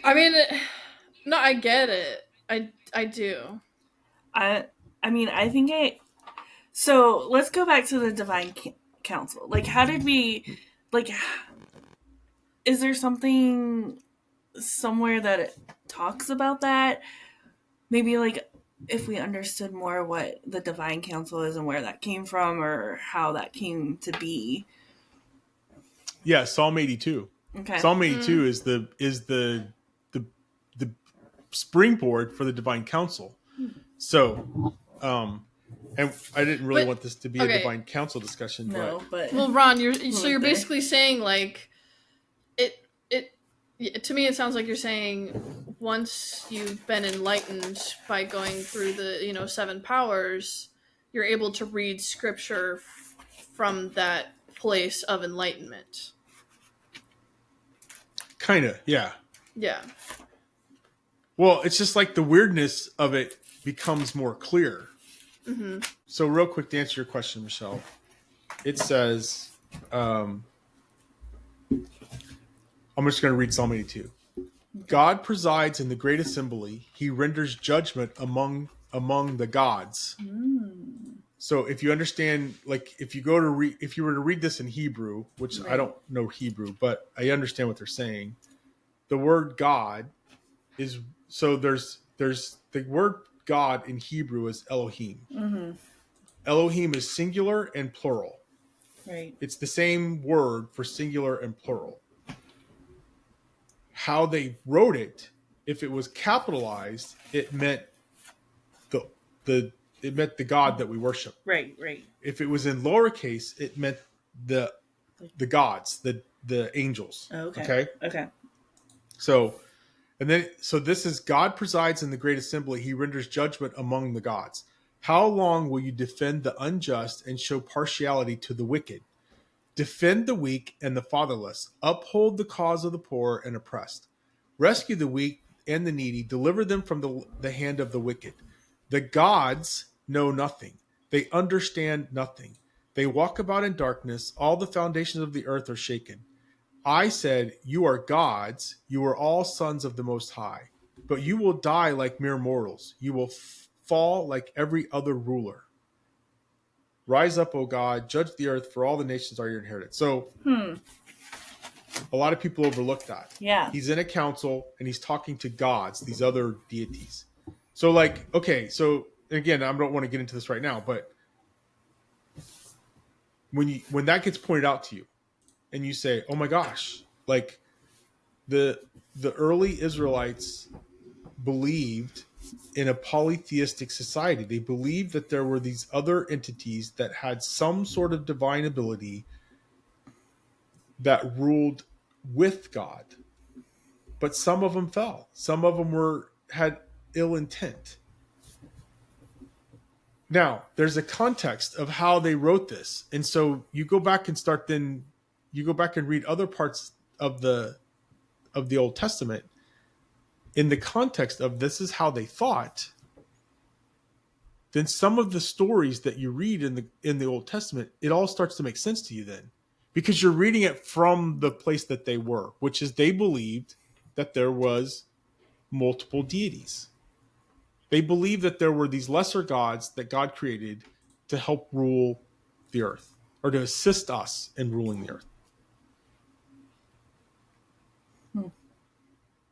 I mean, no, I get it. I do. I mean, I think so let's go back to the divine council. Like, how did we, like, is there something somewhere that it talks about that? Maybe, like, if we understood more what the divine council is and where that came from or how that came to be. Yeah, Psalm 82. Okay. Psalm 82 is the springboard for the divine council. So, and I didn't really want this to be a divine council discussion. No, but well, Ron, you're basically saying, like, to me, it sounds like you're saying once you've been enlightened by going through the 7 powers, you're able to read scripture from that place of enlightenment. Kind of, yeah. Yeah. Well, it's just like the weirdness of it becomes more clear. Mm-hmm. So real quick to answer your question, Michelle, it says, I'm just going to read Psalm 82. God presides in the great assembly. He renders judgment among the gods. So if you understand, like, if you were to read this in Hebrew, which I don't know Hebrew, but I understand what they're saying. The word God is, so there's the word God in Hebrew is Elohim. Mm-hmm. Elohim is singular and plural. Right. It's the same word for singular and plural. How they wrote it, if it was capitalized, it meant the God that we worship. Right. If it was in lowercase, it meant the gods, the angels. Okay. So this is God presides in the great assembly. He renders judgment among the gods. How long will you defend the unjust and show partiality to the wicked? Defend the weak and the fatherless. Uphold the cause of the poor and oppressed. Rescue the weak and the needy. Deliver them from the hand of the wicked. The gods know nothing. They understand nothing. They walk about in darkness. All the foundations of the earth are shaken. I said, you are gods. You are all sons of the Most High. But you will die like mere mortals. You will fall like every other ruler. Rise up, O God, judge the earth, for all the nations are your inheritance. So a lot of people overlook that. Yeah. He's in a council and he's talking to gods, these other deities. So, like, okay, so again, I don't want to get into this right now, but when that gets pointed out to you and you say, oh my gosh, like the early Israelites believed in a polytheistic society. They believed that there were these other entities that had some sort of divine ability that ruled with God. But some of them fell. Some of them had ill intent. Now, there's a context of how they wrote this. And so you go back and read other parts of the Old Testament in the context of this is how they thought. Then some of the stories that you read in the Old Testament, it all starts to make sense to you then. because you're reading it from the place that they were, which is they believed that there was multiple deities. They believed that there were these lesser gods that God created to help rule the earth or to assist us in ruling the earth.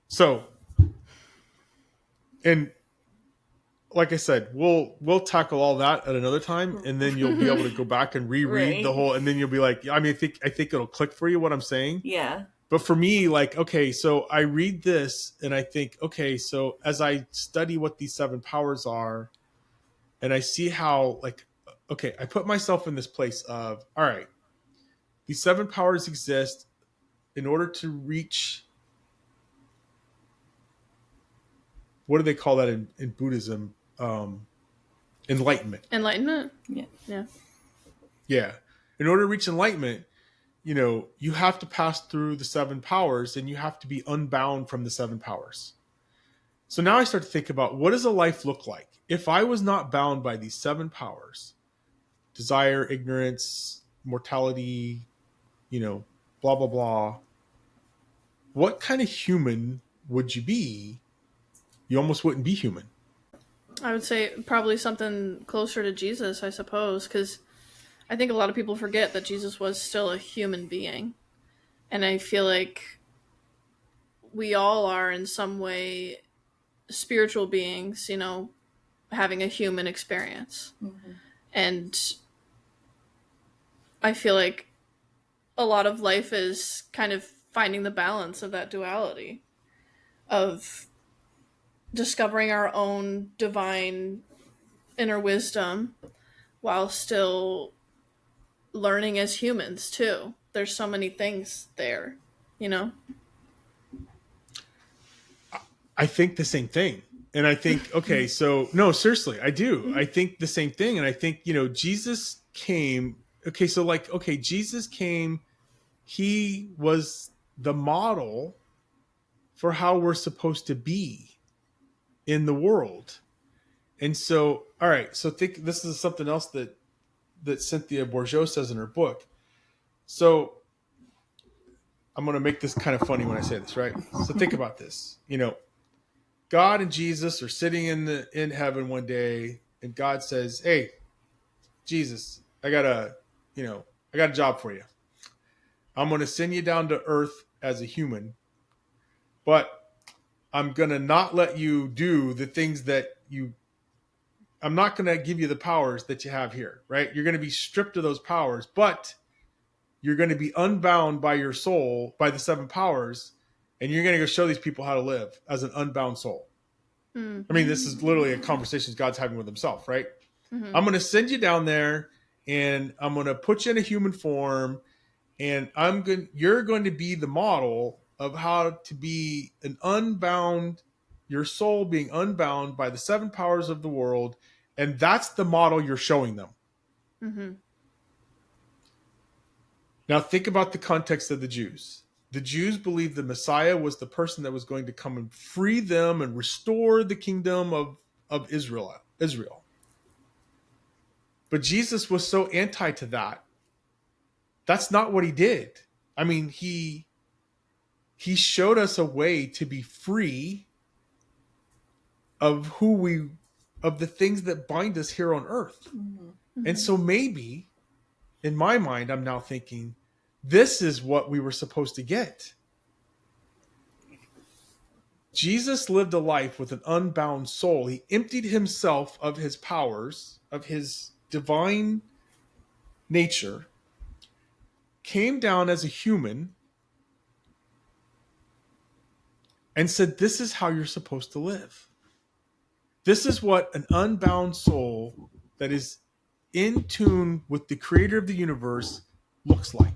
So, and like I said, we'll tackle all that at another time, and then you'll be able to go back and reread the whole, and then you'll be like, I mean, I think it'll click for you what I'm saying. Yeah. But for me, like, okay, so I read this and I think, okay, so as I study what these 7 powers are, and I see how, like, okay, I put myself in this place of, all right, these 7 powers exist in order to reach, what do they call that in Buddhism? Enlightenment. Enlightenment? Yeah. Yeah. Yeah. In order to reach enlightenment, you know, you have to pass through the 7 powers and you have to be unbound from the 7 powers. So now I start to think about, what does a life look like if I was not bound by these 7 powers? Desire, ignorance, mortality, you know, blah, blah, blah. What kind of human would you be? You almost wouldn't be human. I would say probably something closer to Jesus, I suppose, because I think a lot of people forget that Jesus was still a human being. And I feel like we all are in some way spiritual beings, you know, having a human experience. Mm-hmm. And I feel like a lot of life is kind of finding the balance of that duality of discovering our own divine inner wisdom while still learning as humans too. There's so many things there, you know? I think the same thing. And I think, okay, so no, seriously, I do. I think the same thing. And I think, you know, Jesus came, okay, so like, okay, Jesus came, he was the model for how we're supposed to be in the world. And so, all right, so think this is something else that Cynthia Bourgeault says in her book. So I'm going to make this kind of funny when I say this, right? So think about this. You know, God and Jesus are sitting in heaven one day, and God says, "Hey, Jesus, I got a job for you. I'm going to send you down to earth as a human, but I'm going to not let you do the things that I'm not going to give you the powers that you have here, right? You're going to be stripped of those powers, but you're going to be unbound by your soul, by the 7 powers, and you're going to go show these people how to live as an unbound soul." Mm-hmm. I mean, this is literally a conversation God's having with himself, right? Mm-hmm. I'm going to send you down there, and I'm going to put you in a human form, and you're going to be the model of how to be an unbound, your soul being unbound by the 7 powers of the world, and that's the model you're showing them. Mm-hmm. Now think about the context of the Jews. The Jews believed the Messiah was the person that was going to come and free them and restore the kingdom of Israel. But Jesus was so anti to that. That's not what he did. I mean, he showed us a way to be free of the things that bind us here on earth. Mm-hmm. And so maybe in my mind, I'm now thinking, this is what we were supposed to get. Jesus lived a life with an unbound soul. He emptied himself of his powers, of his divine nature, came down as a human, and said, this is how you're supposed to live. This is what an unbound soul that is in tune with the creator of the universe looks like.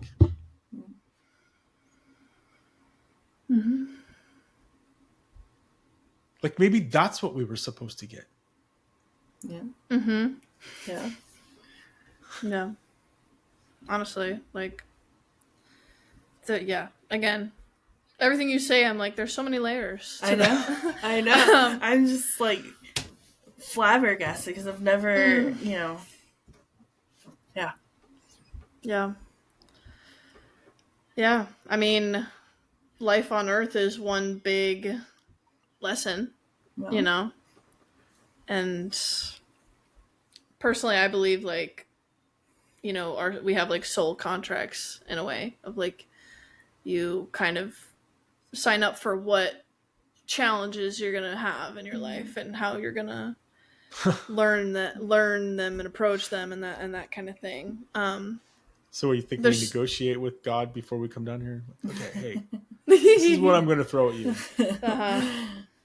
Mm-hmm. Like maybe that's what we were supposed to get. Yeah. Mm-hmm. Yeah. Yeah. Honestly, like, again, everything you say, I'm like, there's so many layers. I know. I know. I'm just like flabbergasted because I've never, you know. Yeah. Yeah. Yeah. I mean, life on Earth is one big lesson, Well, you know? And personally, I believe, like, you know, we have, like, soul contracts in a way of, like, you kind of sign up for what challenges you're going to have in your life and how you're going to learn them and approach them and that kind of thing. So you think we There's negotiate with God before we come down here? Okay, hey, this is what I'm going to throw at you.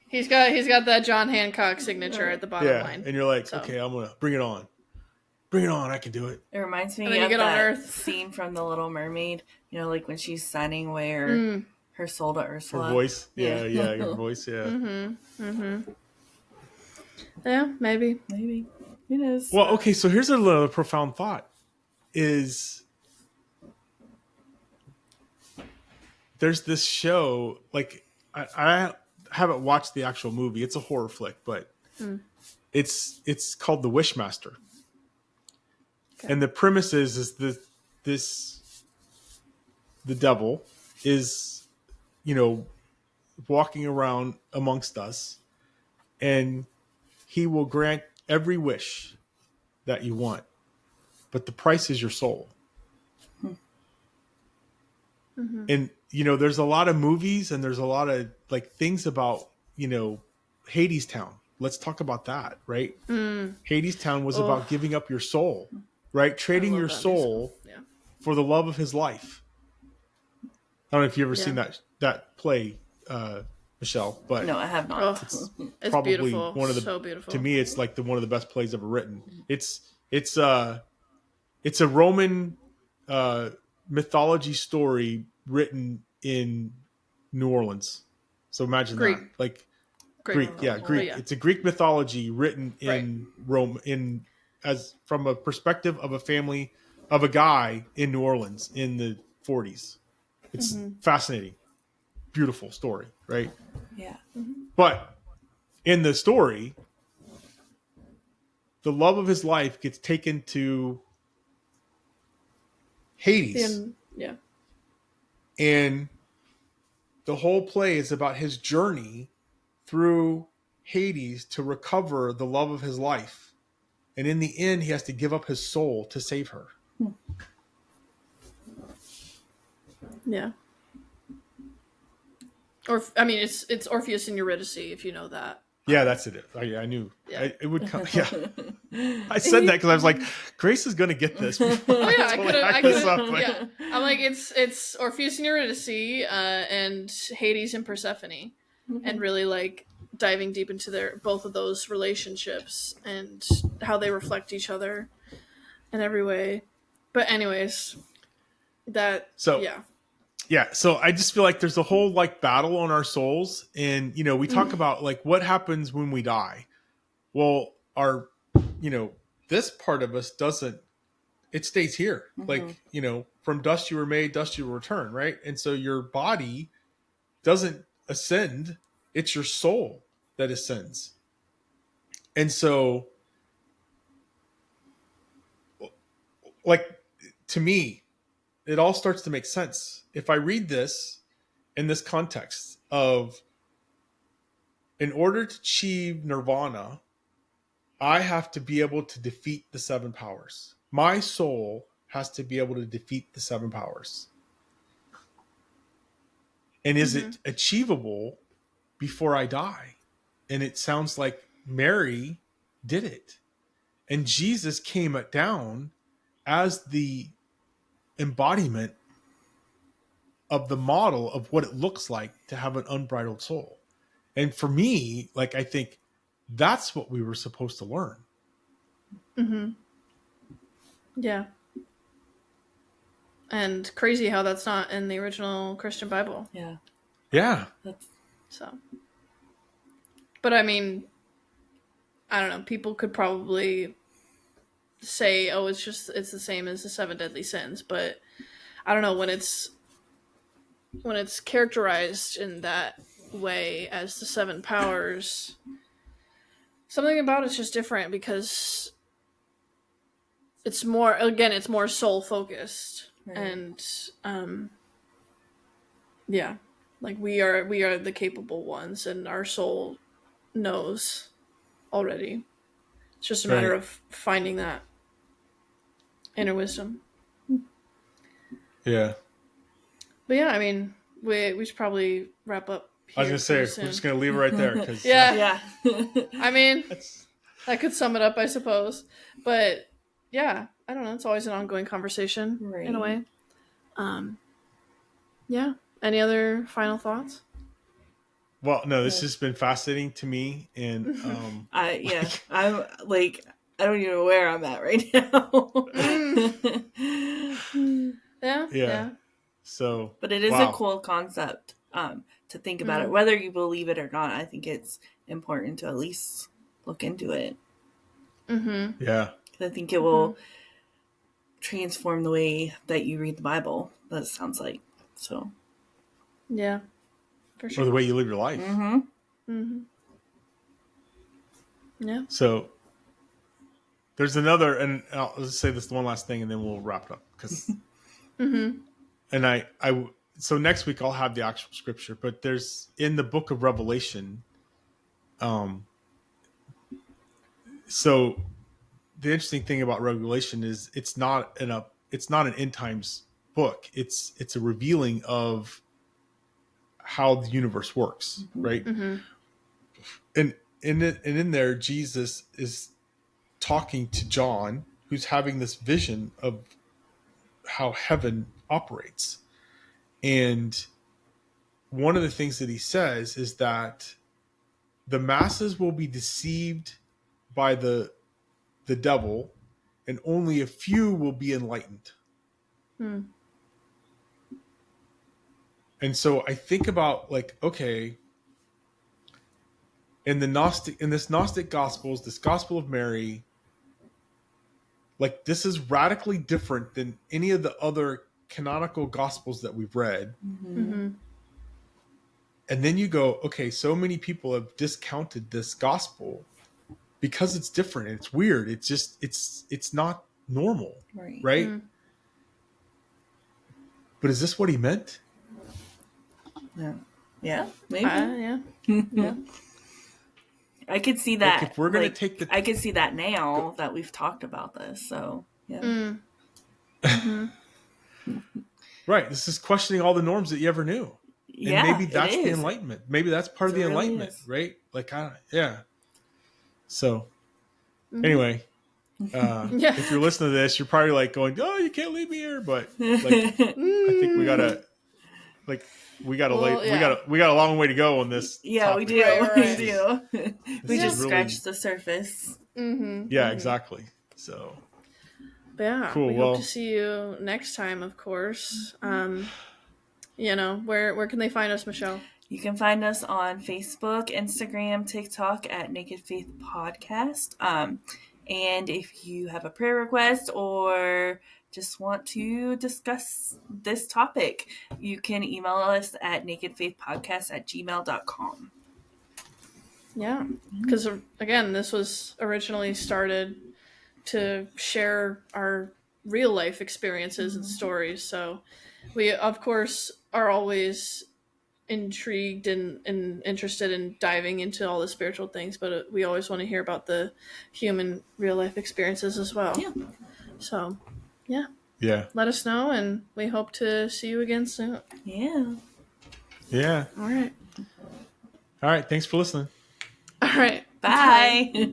He's got that John Hancock signature at the bottom line. And you're like, So. okay, I'm going to bring it on. Bring it on. I can do it. It reminds And me then you of get on that Earth. scene from The Little Mermaid. You know, like when she's signing away her soul to Ursula. Her voice. Yeah, her voice, yeah. Yeah, maybe. Maybe. Who knows? Well, okay, so here's another profound thought. Is there's this show, like, I haven't watched the actual movie. It's a horror flick, but it's called The Wishmaster. Okay. And the premise is the devil is, you know, walking around amongst us, and he will grant every wish that you want, but the price is your soul. Mm-hmm. And, you know, there's a lot of movies and there's a lot of, like, things about, you know, Hades Town. Let's talk about that, right? Hades Town was about giving up your soul, right? Trading your soul for the love of his life. I don't know if you've ever seen that play, Michelle, but no, I have not. It's probably beautiful. One of the, so beautiful. To me, it's like one of the best plays ever written. It's a Roman mythology story written in New Orleans. So imagine Greek. that, like Greek. It's a Greek mythology written in Rome, as from a perspective of a family of a guy in New Orleans in the 40s. It's fascinating, beautiful story, right? Yeah. But in the story, the love of his life gets taken to Hades. And the whole play is about his journey through Hades to recover the love of his life. And in the end, he has to give up his soul to save her. Yeah. Or, I mean, it's Orpheus and Eurydice, if you know that. Yeah, that's it. I knew. Yeah. It would come. Yeah. I said that because I was like, Grace is going to get this. I could. Yeah. I'm like, it's Orpheus and Eurydice, and Hades and Persephone, and really, like, diving deep into both of those relationships and how they reflect each other in every way. But anyways, so I just feel like there's a whole, like, battle on our souls, and, you know, we talk about, like, what happens when we die. Well, our, you know, this part of us doesn't, it stays here. Like, you know, from dust you were made, dust you will return, right? And so your body doesn't ascend, it's your soul that ascends. And so, like, to me, it all starts to make sense. If I read this in this context of, in order to achieve nirvana, I have to be able to defeat the 7 powers. My soul has to be able to defeat the 7 powers. And is it achievable before I die? And it sounds like Mary did it. And Jesus came down as the embodiment of the model of what it looks like to have an unbridled soul. And for me, like, I think that's what we were supposed to learn. Yeah. And crazy how that's not in the original Christian Bible. Yeah. So. But I mean, I don't know. People could probably say, oh, it's the same as the 7 deadly sins. But I don't know, when it's characterized in that way as the 7 powers, something about it's just different because it's more soul focused. Right. And Yeah. Like we are the capable ones, and our soul knows already. It's just a matter Right. of finding that inner wisdom. Yeah. But yeah, I mean, we should probably wrap up I was here gonna say pretty we're soon. just gonna leave it right there because Yeah. Yeah. I mean, that's that could sum it up, I suppose. But yeah, I don't know. It's always an ongoing conversation in a Right. way. Yeah. Any other final thoughts? well, no, this has been fascinating to me, and Yeah. I'm like, I don't even know where I'm at right now. Yeah. yeah. So But it is a wow. cool concept to think about it. Mm. Whether you believe it or not, I think it's important to at least look into it. Mm-hmm. Yeah. 'Cause I think it will transform the way that you read the Bible. That sounds like. So. Yeah. For Or sure. the way you live your life. Mm-hmm. Mm-hmm. Yeah. So there's another, and I'll just say this one last thing, and then we'll wrap it up. Because, Mm-hmm. and so next week I'll have the actual scripture, but there's in the book of Revelation. So the interesting thing about Revelation is it's not an end times book. It's a revealing of how the universe works, right? Mm-hmm. And in there, Jesus is talking to John, who's having this vision of how heaven operates. And one of the things that he says is that the masses will be deceived by the devil, and only a few will be enlightened. Mm. And so I think about like, okay, in this Gnostic Gospels, this Gospel of Mary, like this is radically different than any of the other canonical Gospels that we've read. Mm-hmm. And then you go, okay, so many people have discounted this gospel because it's different. It's weird. It's just it's not normal, right? Mm. But is this what he meant? Yeah. Maybe. Yeah. Yeah. I could see that. Like if we're gonna take I could see that now that we've talked about this. So yeah. Mm. Mm-hmm. Right. This is questioning all the norms that you ever knew. Yeah. And maybe that's it the is. enlightenment. Maybe that's part of the It really enlightenment, is. right? Like yeah. So Mm-hmm. anyway, Yeah. if you're listening to this, you're probably like going, "Oh, you can't leave me here." But like, I think we gotta we got a long way to go on this. Yeah, topic. we do. Right. We do. We just really- scratched the surface. Mm-hmm. Yeah, exactly. So But yeah, Cool, we well- hope to see you next time, of course. You know, where can they find us, Michelle? You can find us on Facebook, Instagram, TikTok at Naked Faith Podcast. And if you have a prayer request or just want to discuss this topic, you can email us at nakedfaithpodcast@gmail.com. Yeah, because again, this was originally started to share our real life experiences and stories. So we, of course, are always intrigued and interested in diving into all the spiritual things, but we always want to hear about the human real life experiences as well. Yeah. So, yeah, yeah, let us know, and we hope to see you again soon. Yeah. All right. All right. Thanks for listening. All right. Bye.